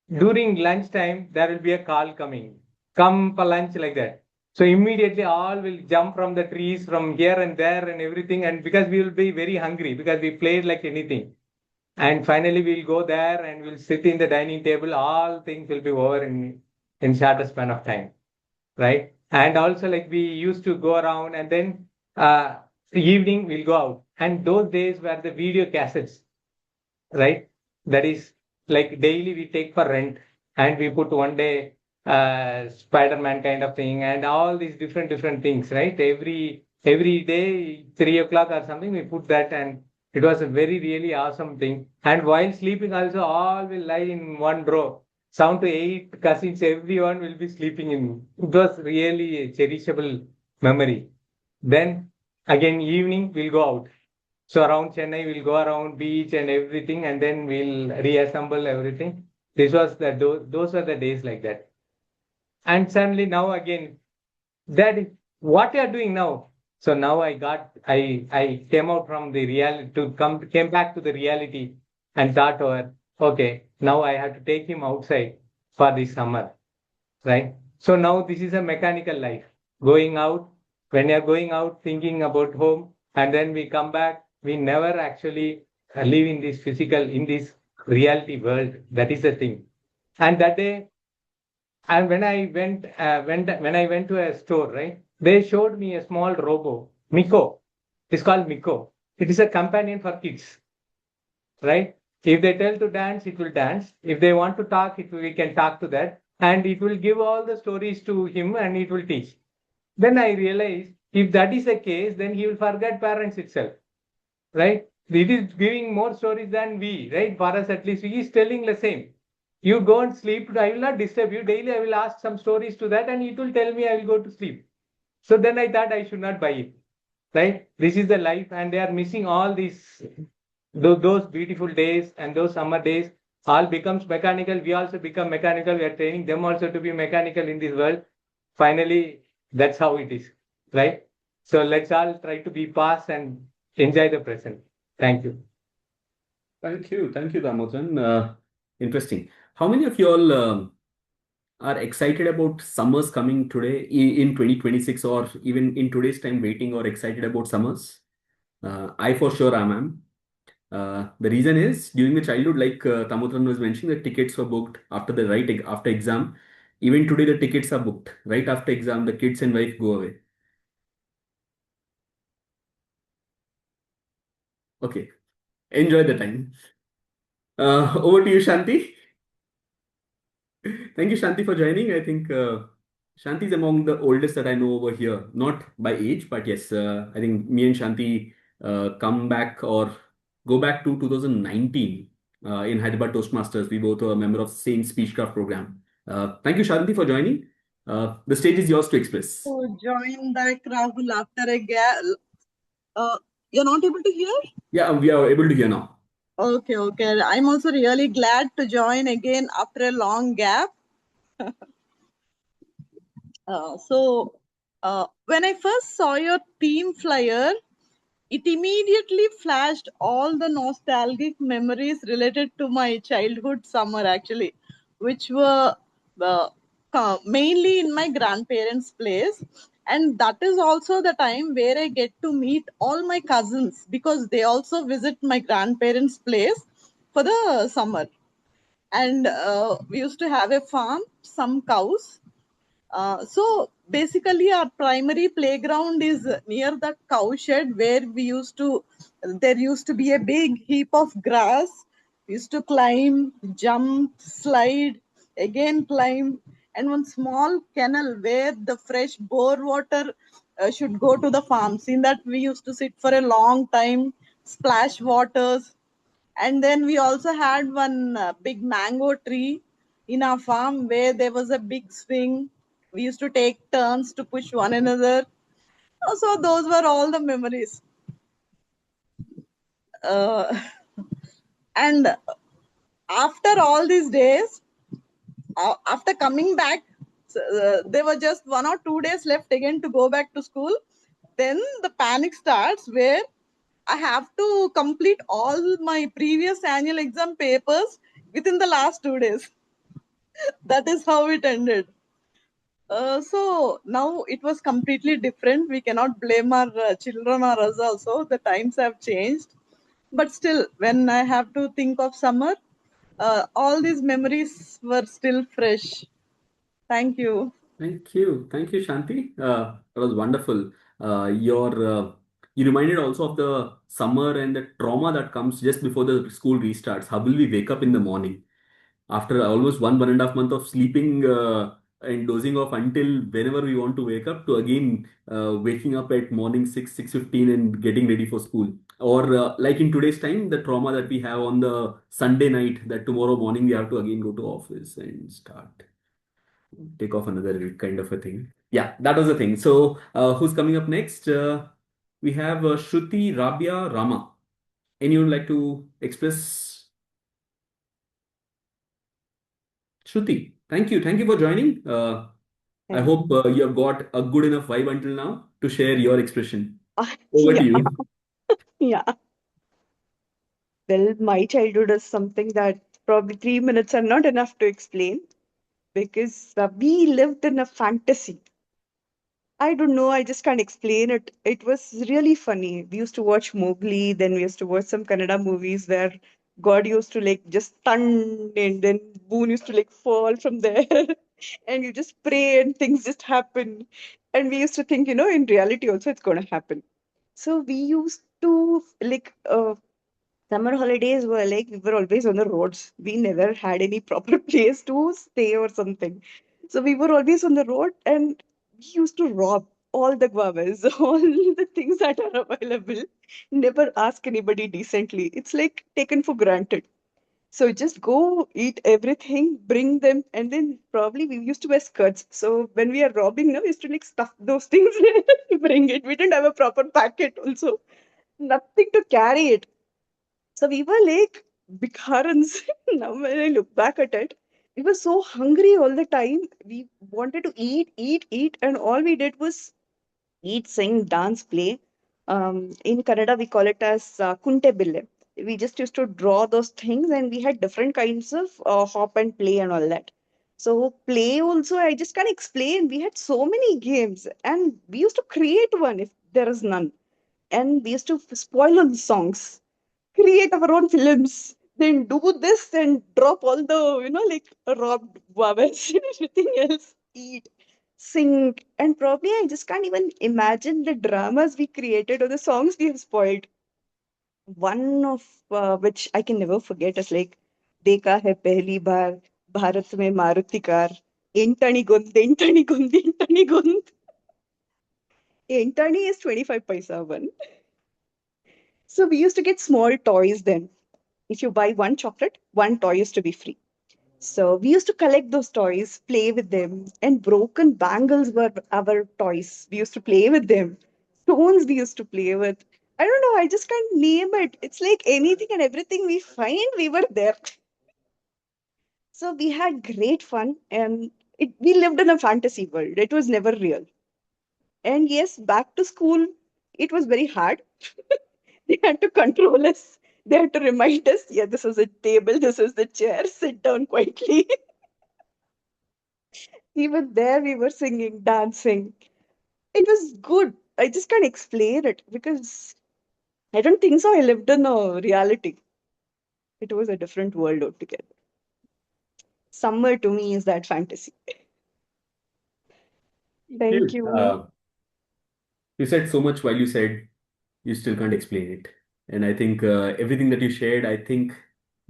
during lunchtime, there will be a call coming. Come for lunch like that. So immediately all will jump from the trees from here and there and everything. And because we will be very hungry because we played like anything. And finally we'll go there and we'll sit in the dining table. All things will be over in shorter span of time. Right. And also like we used to go around and then evening we'll go out. And those days were the video cassettes. Right. That is like daily we take for rent and we put one day Spider-Man kind of thing and all these different things, right? Every day, 3 o'clock or something, we put that and it was a very, really awesome thing. And while sleeping also, all will lie in one row. 7 to 8 cousins, everyone will be sleeping in. It was really a cherishable memory. Then Again, evening we'll go out. So around Chennai, we'll go around beach and everything, and then we'll reassemble everything. This was those were the days like that. And suddenly now again, that what you are doing now. So now I came out from the reality came back to the reality and thought over, okay, now I have to take him outside for the summer, right? So now this is a mechanical life. Going out, when you're going out thinking about home, and then we come back, we never actually live in this reality world. That is the thing. And that day, and when I went to a store, right, they showed me a small robo, Miko. It's called Miko. It is a companion for kids, right? If they tell to dance, it will dance. If they want to talk, we can talk to that, and it will give all the stories to him, and it will teach. Then I realized if that is the case, then he will forget parents itself, right? It is giving more stories than we, right? For us at least, he is telling the same. You go and sleep. I will not disturb you. Daily, I will ask some stories to that, and it will tell me I will go to sleep. So then I thought I should not buy it, right? This is the life, and they are missing all these, those beautiful days and those summer days. All becomes mechanical. We also become mechanical. We are training them also to be mechanical in this world. Finally, that's how it is, right? So let's all try to be fast and enjoy the present. Thank you. Thank you. Thank you, Damodaran. Interesting. How many of you all are excited about summers coming today in 2026, or even in today's time waiting or excited about summers? I for sure am. The reason is during the childhood, like Tamotran was mentioning, the tickets were booked after after exam. Even today, the tickets are booked right after exam. The kids and wife go away. Okay, enjoy the time. Over to you, Shanti. Thank you, Shanti, for joining. I think Shanti is among the oldest that I know over here, not by age, but yes, I think me and Shanti come back or go back to 2019 in Hyderabad Toastmasters. We both are a member of same Speechcraft program. Thank you, Shanti, for joining. The stage is yours to express. To join back, Rahul, after a gap. You're not able to hear? Yeah, we are able to hear now. Okay, okay. I'm also really glad to join again after a long gap. When I first saw your team flyer, it immediately flashed all the nostalgic memories related to my childhood summer, actually, which were mainly in my grandparents' place. And that is also the time where I get to meet all my cousins because they also visit my grandparents' place for the summer. And we used to have a farm, some cows, so basically, our primary playground is near the cow shed where there used to be a big heap of grass. We used to climb, jump, slide, again climb, and one small kennel where the fresh bore water should go to the farms. In that, we used to sit for a long time, splash waters, and then we also had one big mango tree in our farm where there was a big swing. We used to take turns to push one another. So those were all the memories. Uh, and after all these days, after coming back, there were just 1 or 2 days left again to go back to school. Then the panic starts where I have to complete all my previous annual exam papers within the last 2 days. That is how it ended. So now it was completely different. We cannot blame our children or us also. The times have changed. But still, when I have to think of summer, all these memories were still fresh. Thank you. Thank you. Thank you, Shanti. That was wonderful. You reminded also of the summer and the trauma that comes just before the school restarts. How will we wake up in the morning after almost 1.5 months of sleeping and dozing off until whenever we want to wake up to again waking up at morning 6:15 and getting ready for school. Or like in today's time, the trauma that we have on the Sunday night that tomorrow morning we have to again go to office and start take off another kind of a thing. Yeah, that was the thing. So, who's coming up next? We have Shruti, Rabia, Rama. Anyone like to express? Shruti, thank you. Thank you for joining. I Thank hope you have got a good enough vibe until now to share your expression. Over to yeah, you. yeah. Well, my childhood is something that probably 3 minutes are not enough to explain because we lived in a fantasy. I don't know, I just can't explain it. It was really funny. We used to watch Mowgli, then we used to watch some Kannada movies where God used to like just stun and then Boone used to like fall from there and you just pray and things just happen. And we used to think, in reality also it's gonna happen. So we used to like summer holidays were like we were always on the roads. We never had any proper place to stay or something. So we were always on the road and we used to rob all the guavas, all the things that are available. Never ask anybody decently. It's like taken for granted. So just go eat everything, bring them, and then probably we used to wear skirts. So when we are robbing now, we used to like stuff those things, bring it. We didn't have a proper packet also. Nothing to carry it. So we were like bhikharans. Now when I look back at it, we were so hungry all the time. We wanted to eat, eat, eat, and all we did was eat, sing, dance, play. In Kannada, we call it as kunte bille. We just used to draw those things, and we had different kinds of hop and play and all that. So play also, I just can't explain. We had so many games, and we used to create one if there is none. And we used to spoil on songs, create our own films, then do this and drop all the, like robbed guavas and everything else, eat, sing, and probably I just can't even imagine the dramas we created or the songs we have spoiled. One of which I can never forget is like Dekha hai pehli baar, Bharat mein Maruti car, Entani gund, Entani gund, Entani gund. Entani is 25 paisa one. So we used to get small toys then. If you buy one chocolate, one toy used to be free. So we used to collect those toys, play with them, and broken bangles were our toys. We used to play with them. Stones we used to play with. I don't know, I just can't name it. It's like anything and everything we find, we were there. So we had great fun and we lived in a fantasy world. It was never real. And yes, back to school, it was very hard. They had to control us. They had to remind us, yeah, this is a table, this is the chair, sit down quietly. Even there, we were singing, dancing. It was good. I just can't explain it because I don't think so. I lived in a reality. It was a different world altogether. Summer to me is that fantasy. Thank Cute. you. You said so much while you said you still can't explain it. And I think everything that you shared, I think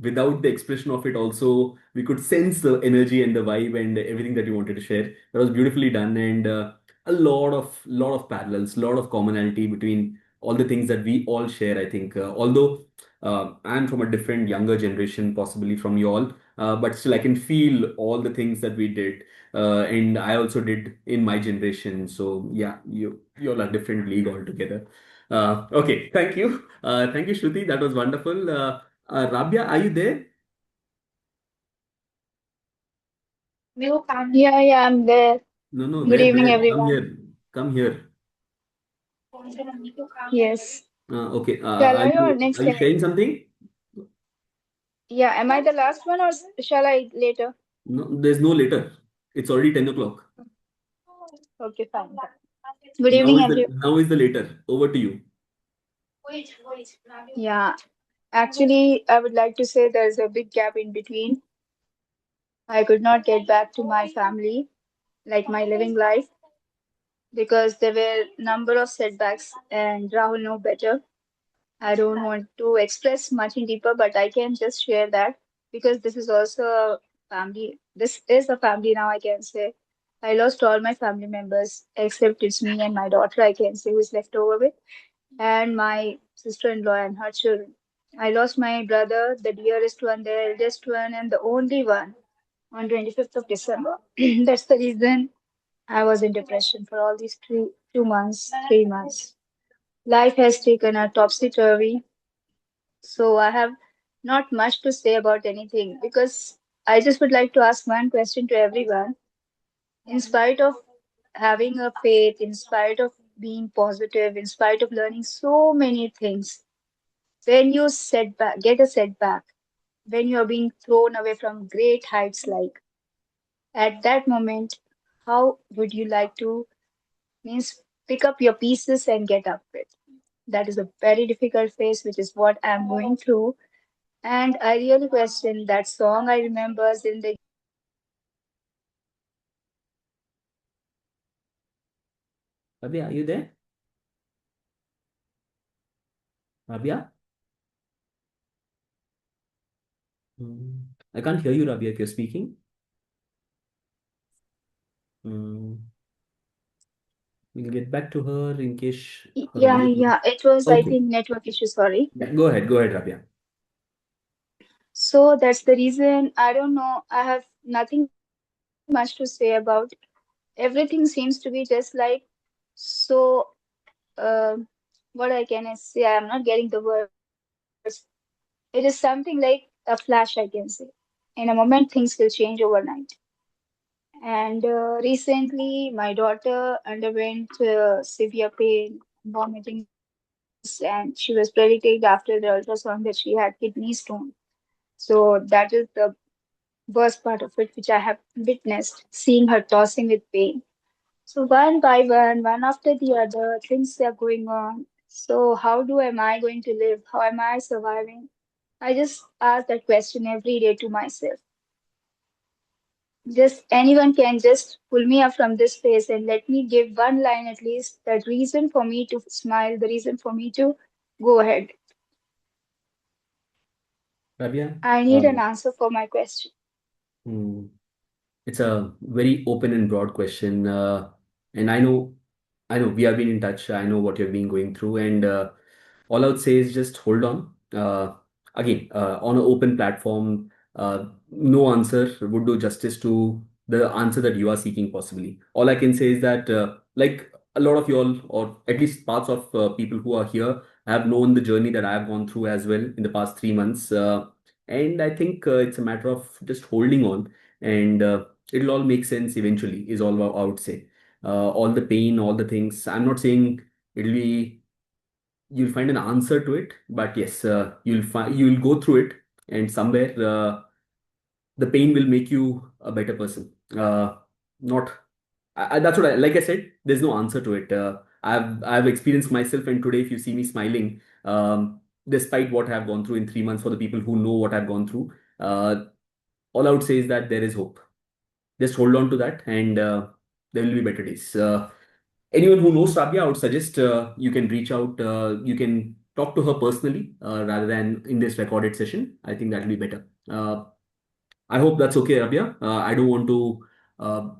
without the expression of it, also we could sense the energy and the vibe and everything that you wanted to share. That was beautifully done, and a lot of parallels, lot of commonality between all the things that we all share. I think, although I'm from a different younger generation, possibly from you all, but still I can feel all the things that we did. And I also did in my generation. So yeah, you all are different league altogether. Okay, thank you, Shruti. That was wonderful. Rabia, are you there? Yeah, yeah, I'm there. No, no, Good where, evening, where? Come everyone. here, come here. Yes. Okay, Shall I or are next you time? sharing something? Yeah, am I the last one or shall I later? No, there's no later. It's already 10 o'clock. Okay, fine. Good evening, everyone. Now is the later. Over to you. Yeah, actually, I would like to say there's a big gap in between. I could not get back to my family, like my living life, because there were number of setbacks, and Rahul know better. I don't want to express much in deeper, but I can just share that because this is also a family. This is a family now, I can say. I lost all my family members except it's me and my daughter, I can say, who is left over with, and my sister-in-law and her children. I lost my brother, the dearest one, the eldest one, and the only one on 25th of December. That's the reason I was in depression for all these 2 months, 3 months. Life has taken a topsy-turvy, so I have not much to say about anything because I just would like to ask one question to everyone. In spite of having a faith, in spite of being positive, in spite of learning so many things, when you get a setback, when you're being thrown away from great heights, like at that moment, how would you like to means pick up your pieces and get up with? That is a very difficult phase, which is what I'm going through. And I really question that song. I remember in the Rabia, are you there? Rabia? Hmm. I can't hear you, Rabia, if you're speaking. Hmm. We'll get back to her in case her yeah, audio. yeah, it was, I Okay. think, network issue, sorry. Yeah, go ahead, Rabia. So that's the reason I don't know. I have nothing much to say about everything seems to be just like so uh, what I can say, I'm not getting the words. It is something like a flash, I can say. In a moment, things will change overnight. And recently, my daughter underwent severe pain, vomitings, and she was predicted after the ultrasound that she had kidney stone. So that is the worst part of it, which I have witnessed, seeing her tossing with pain. So one by one after the other, things are going on. So how do am I going to live? How am I surviving? I just ask that question every day to myself. Just anyone can just pull me up from this place and let me give one line at least, that reason for me to smile, the reason for me to go ahead. Rabia? I need an answer for my question. Hmm. It's a very open and broad question, and I know we have been in touch. I know what you've been going through, and all I would say is just hold on. Again, on an open platform, no answer would do justice to the answer that you are seeking. Possibly, all I can say is that, like a lot of you all, or at least parts of people who are here, have known the journey that I have gone through as well in the past 3 months, and I think it's a matter of just holding on and. It'll all make sense eventually is all I would say. All the pain, all the things, I'm not saying it'll be you'll find an answer to it, but yes, you'll go through it, and somewhere the pain will make you a better person. Not That's what like I said, there's no answer to it. I've experienced myself, and today if you see me smiling, despite what I've gone through in 3 months, for the people who know what I've gone through, all I would say is that there is hope. Just hold on to that, and there will be better days. Anyone who knows Rabia, I would suggest you can reach out. You can talk to her personally rather than in this recorded session. I think that will be better. I hope that's okay, Rabia. I don't want to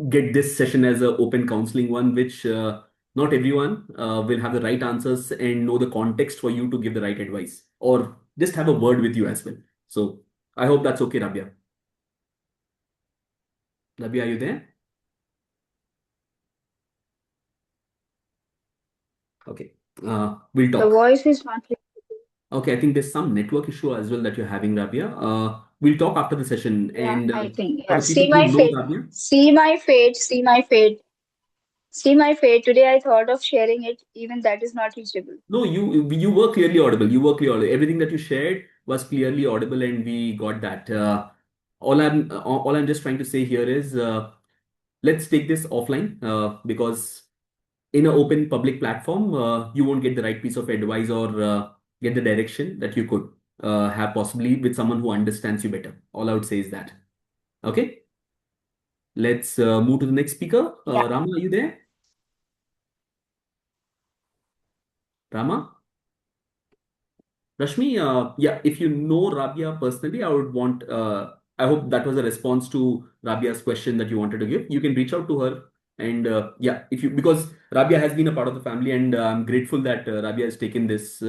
get this session as an open counseling one, which not everyone will have the right answers and know the context for you to give the right advice or just have a word with you as well. So I hope that's okay, Rabia. Rabia, are you there? Okay. We'll The talk. voice is not clear. Okay, I think there's some network issue as well that you're having, Rabia. We'll talk after the session. Yeah, And I think. for Yeah. the people See who my know fate. Rabia, See my fate. See my fate. See my fate. Today I thought of sharing it. Even that is not reachable. no, you were clearly audible. You were clearly audible. Everything that you shared was clearly audible, and we got that. All I'm just trying to say here is let's take this offline because in an open public platform, you won't get the right piece of advice or get the direction that you could have possibly with someone who understands you better. All I would say is that. Okay. Let's move to the next speaker. Yeah. Rama, are you there? Rama? Rashmi, yeah, if you know Rabia personally, I hope that was a response to Rabia's question that you wanted to give. You can reach out to her. And yeah, because Rabia has been a part of the family, and I'm grateful that Rabia has taken this.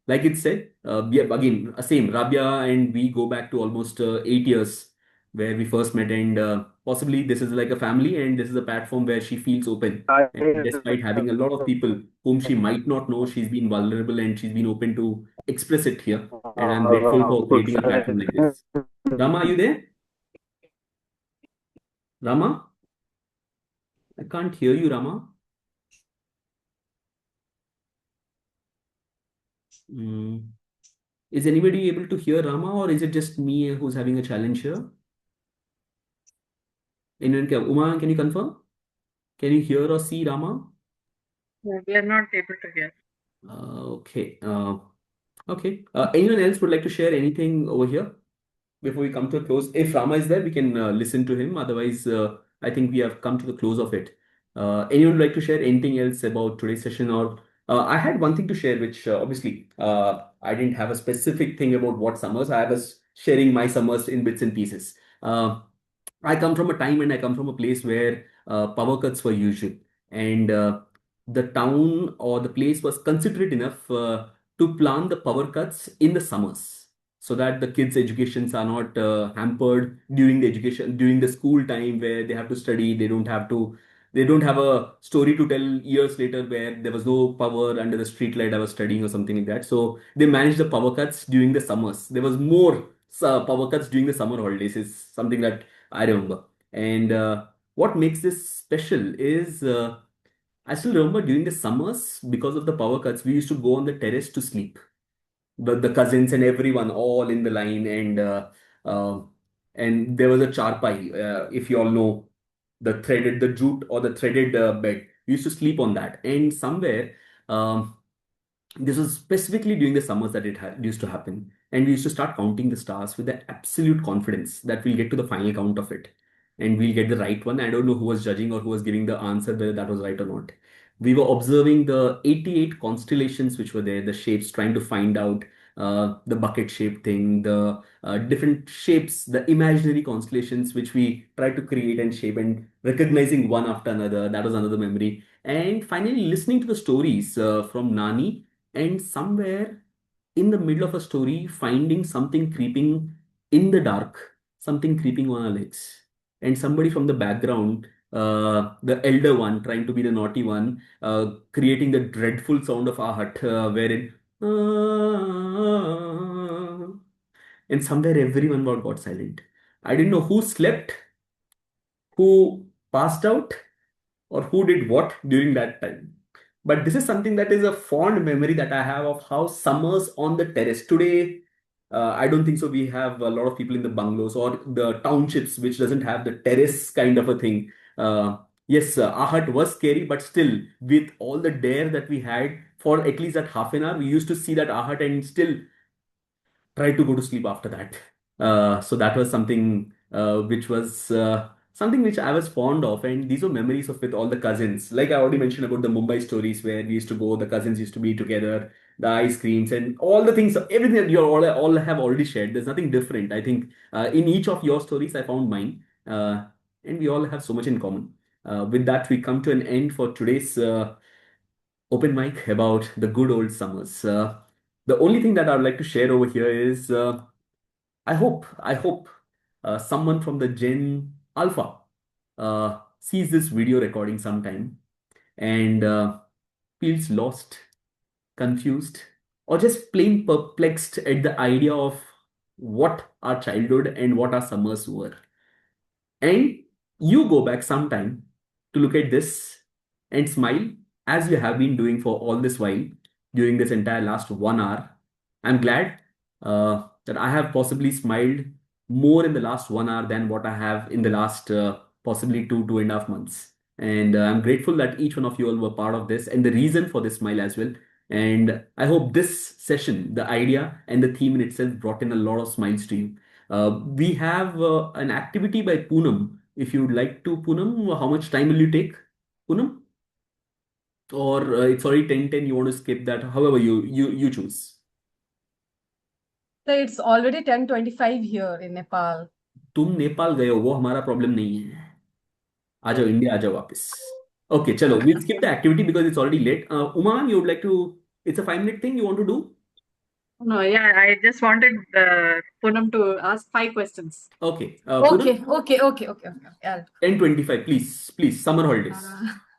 Like it said, yeah, again, same. Rabia and we go back to almost 8 years. where we first met, and possibly this is like a family, and this is a platform where she feels open. And despite having a lot of people whom she might not know, she's been vulnerable and she's been open to express it here. And I'm grateful for creating a platform like this. Rama, are you there? Rama? I can't hear you, Rama. Mm. Is anybody able to hear Rama, or is it just me who's having a challenge here? Anyone can, Uma, can you confirm? Can you hear or see Rama? Yeah, we are not able to hear. Okay. Okay. Anyone else would like to share anything over here before we come to a close? If Rama is there, we can listen to him. Otherwise, I think we have come to the close of it. Anyone would like to share anything else about today's session? Or I had one thing to share, which obviously I didn't have a specific thing about what summers. I was sharing my summers in bits and pieces. I come from a time and I come from a place where power cuts were usual, and the town or the place was considerate enough to plan the power cuts in the summers so that the kids' educations are not hampered during the education during the school time where they have to study. They don't have a story to tell years later where there was no power under the street light I was studying or something like that. So they managed the power cuts during the summers. There was more power cuts during the summer holidays is something that I remember. And what makes this special is I still remember during the summers, because of the power cuts, we used to go on the terrace to sleep. The cousins and everyone all in the line, uh, and there was a charpai, if you all know, the jute or the threaded bed. We used to sleep on that. And somewhere, um, this was specifically during the summers that used to happen. And we used to start counting the stars with the absolute confidence that we'll get to the final count of it and we'll get the right one. I don't know who was judging or who was giving the answer, whether that was right or not. We were observing the 88 constellations which were there, the shapes, trying to find out the bucket shape thing, the different shapes, the imaginary constellations which we tried to create and shape and recognizing one after another. That was another memory. And finally, listening to the stories from Nani, and somewhere in the middle of a story, finding something creeping in the dark, something creeping on our legs, and somebody from the background, the elder one, trying to be the naughty one, creating the dreadful sound of ahat, wherein, and somewhere everyone got silent. I didn't know who slept, who passed out, or who did what during that time. But this is something that is a fond memory that I have of how summers on the terrace. Today, I don't think so. We have a lot of people in the bungalows or the townships which doesn't have the terrace kind of a thing. Yes, our hut was scary, but still, with all the dare that we had for at least that half an hour, we used to see that our hut and still tried to go to sleep after that. So that was something which was something which I was fond of, and these were memories of with all the cousins. Like I already mentioned about the Mumbai stories where we used to go, the cousins used to be together, the ice creams and all the things, everything that you all have already shared. There's nothing different. I think in each of your stories, I found mine, and we all have so much in common. With that, we come to an end for today's open mic about the good old summers. The only thing that I would like to share over here is I hope someone from the Gen Alpha sees this video recording sometime and feels lost, confused, or just plain perplexed at the idea of what our childhood and what our summers were. And you go back sometime to look at this and smile as you have been doing for all this while during this entire last 1 hour. I'm glad that I have possibly smiled more in the last 1 hour than what I have in the last possibly 2.5 months. And I'm grateful that each one of you all were part of this and the reason for this smile as well. And I hope this session, the idea and the theme in itself brought in a lot of smiles to you. We have an activity by Poonam. If you'd like to, Poonam, how much time will you take, Poonam? Or it's already 10:10, you want to skip that? However, you choose. So it's already 10:25 here in Nepal. तुम नेपाल गए हो वो हमारा problem नहीं है आ जाओ India आ जाओ वापस Okay, chalo, we'll skip the activity because it's already late. Uma, you would like to, it's a 5 minute thing you want to do? No, yeah, I just wanted Poonam to ask 5 questions. Okay. Okay, Poonam, okay, okay, okay, okay. Yeah. 10:25, please, please. Summer holidays.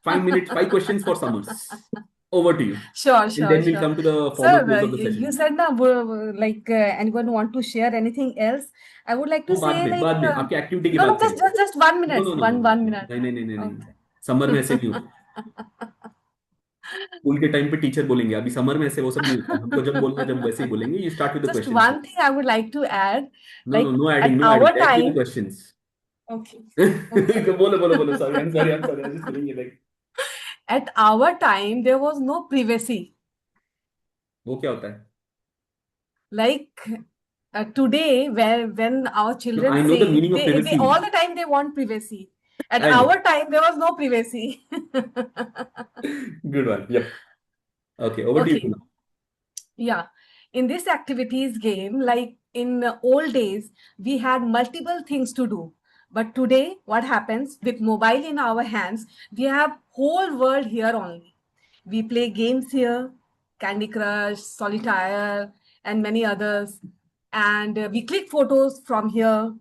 5 minutes, 5 questions for summers. Over to you. Sure, And sure, then we'll sure. come to the formal Sir, close of the you session. said na, like anyone want to share anything else? I would like to वो say like बाद में आपकी activity की no, no, बात just करेंगे. just just 1 minute, no no no no one no minute. नहीं नहीं नहीं नहीं नहीं. Okay. समर में ऐसे नहीं होता. स्कूल के टाइम पे टीचर बोलेंगे अभी समर में ऐसे वो सब नहीं होता है. हमको जब बोलना है जब वैसे ही बोलेंगे. You start with the Just question. one thing I would like to add, no no like no at adding no adding. our directly with time, questions. okay, okay. बोलो बोलो बोलो. Sorry I am sorry I am sorry. I just kidding like. At our time, there was no privacy. वो क्या होता है? Like today, where when our No, children I know the say meaning of they all privacy. the time they want privacy. At I know. our time, there was no privacy. Good one. Yep. Okay, over to you, Okay. Poonam. Yeah. In this activities game, like in the old days, we had multiple things to do. But today, what happens with mobile in our hands, we have whole world here only. We play games here, Candy Crush, Solitaire, and many others. And we click photos from here.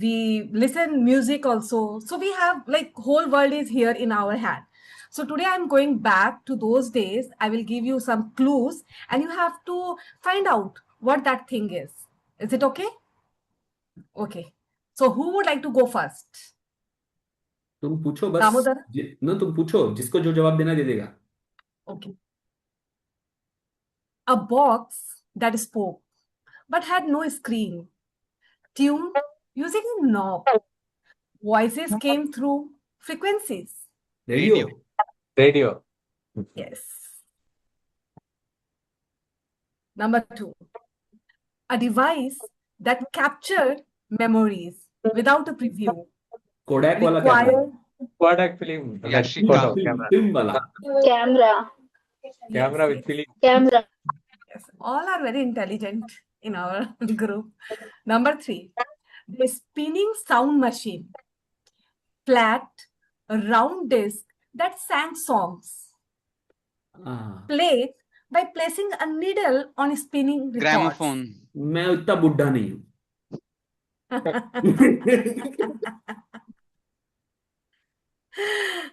We listen music also. So we have like whole world is here in our hand. So today I'm going back to those days. I will give you some clues and you have to find out what that thing is. Is it okay? Okay. So who would like to go first? तुम पूछो बस. Damodar? ना तुम पूछो जिसको जो जवाब देना दे देगा. Okay. A box that spoke but had no screen, tuned using a knob. Voices came through frequencies. Radio. Radio. Yes. Number 2, a device that captured memories without a preview, Kodak वाला camera. required Kodak film, like Yashica. photo camera. Film वाला. Camera. Camera with yes, film. Camera. yes. All are very intelligent in our group. Number 3, the spinning sound machine, flat, round disc that sang songs, Ah, played by placing a needle on spinning records. Gramophone. मैं उतना बुढ़ा नहीं हूँ.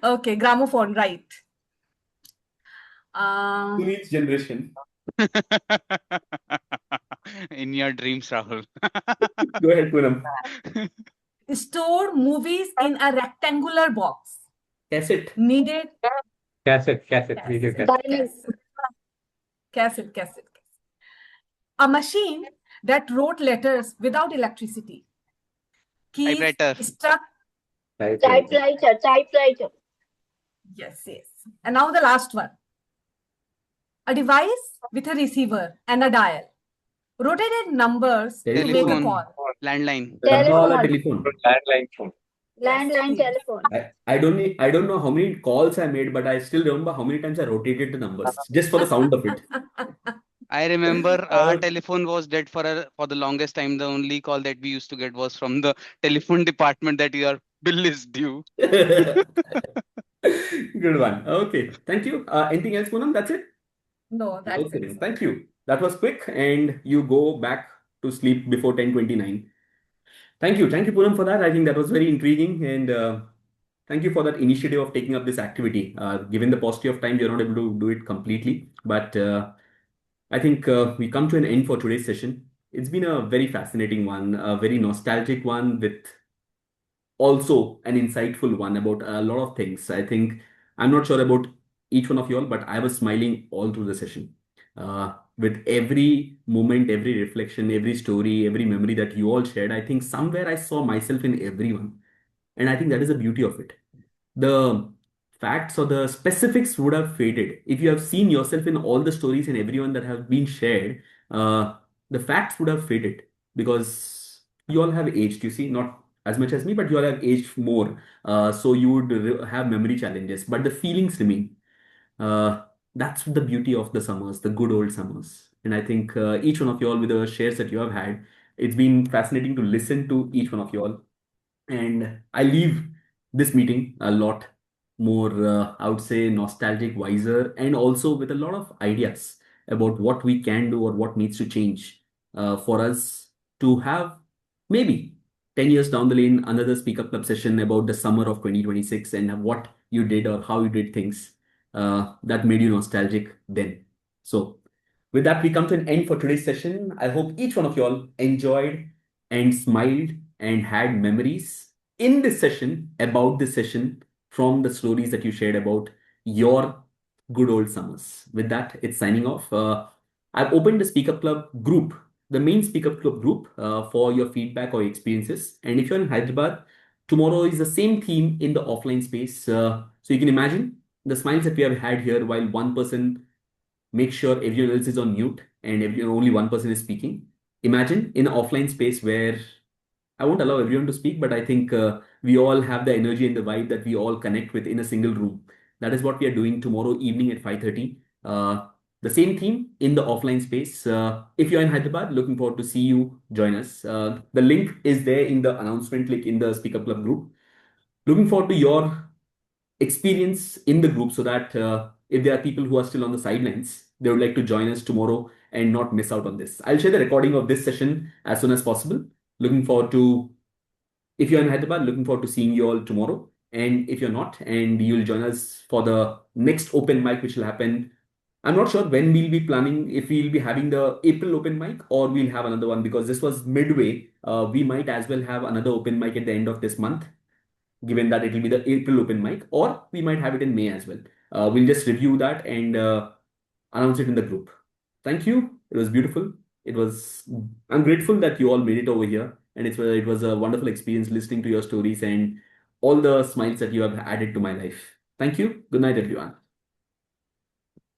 Okay, gramophone, right. To each generation. In your dreams, Rahul. Go ahead, Poonam. Store movies in a rectangular box. Cassette. Needed Cassette, video cassette. cassette. A machine that wrote letters without electricity. Keys Typewriter. stuck. Typewriter. Yes. And now the last one. A device with a receiver and a dial. Rotated numbers to make a Telephone. call. Landline. डब्बा वाला telephone. Landline phone. Landline telephone. I don't know how many calls I made, but I still remember how many times I rotated the numbers just for the sound of it. I remember our telephone was dead for the longest time. The only call that we used to get was from the telephone department that your bill is due. Good one. Okay, thank you. Anything else, Poonam? That's it? No, that's Okay, it. thank you. That was quick, and you go back to sleep before 10:29. Thank you, Poonam, for that. I think that was very intriguing, and thank you for that initiative of taking up this activity. Given the paucity of time, you're not able to do it completely, but I think we come to an end for today's session. It's been a very fascinating one, a very nostalgic one with also an insightful one about a lot of things. I think I'm not sure about each one of you all, but I was smiling all through the session. With every moment, every reflection, every story, every memory that you all shared, I think somewhere I saw myself in everyone. And I think that is the beauty of it. The facts or the specifics would have faded. If you have seen yourself in all the stories and everyone that have been shared, the facts would have faded because you all have aged, you see, not as much as me, but you all have aged more. So you would have memory challenges, but the feelings remain. Uh, that's the beauty of the summers, the good old summers. And I think each one of you all, with the shares that you have had, it's been fascinating to listen to each one of you all. And I leave this meeting a lot more, I would say, nostalgic, wiser, and also with a lot of ideas about what we can do or what needs to change for us to have maybe 10 years down the lane another Speak Up Club session about the summer of 2026 and what you did or how you did things that made you nostalgic then. So, with that, we come to an end for today's session. I hope each one of you all enjoyed and smiled and had memories in this session about this session from the stories that you shared about your good old summers. With that, it's signing off. I've opened the Speak Up Club group, the main Speak Up Club group, for your feedback or experiences. And if you're in Hyderabad, tomorrow is the same theme in the offline space. So you can imagine the smiles that we have had here while one person makes sure everyone else is on mute and only one person is speaking. Imagine in an offline space where I won't allow everyone to speak, but I think we all have the energy and the vibe that we all connect with in a single room. That is what we are doing tomorrow evening at 5:30. The same theme in the offline space. If you're in Hyderabad, looking forward to see you join us. The link is there in the announcement, link in the Speaker Club group. Looking forward to your experience in the group so that if there are people who are still on the sidelines, they would like to join us tomorrow and not miss out on this. I'll share the recording of this session as soon as possible. Looking forward to, if you're in Hyderabad, looking forward to seeing you all tomorrow. And if you're not, and you'll join us for the next open mic, which will happen. I'm not sure when we'll be planning, if we'll be having the April open mic or we'll have another one because this was midway. We might as well have another open mic at the end of this month, given that it will be the April open mic, or we might have it in May as well. We'll just review that and announce it in the group. Thank you. It was beautiful. It was. I'm grateful that you all made it over here, and it was a wonderful experience listening to your stories and all the smiles that you have added to my life. Thank you. Good night, everyone.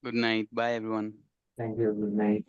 Good night. Bye, everyone. Thank you. Good night.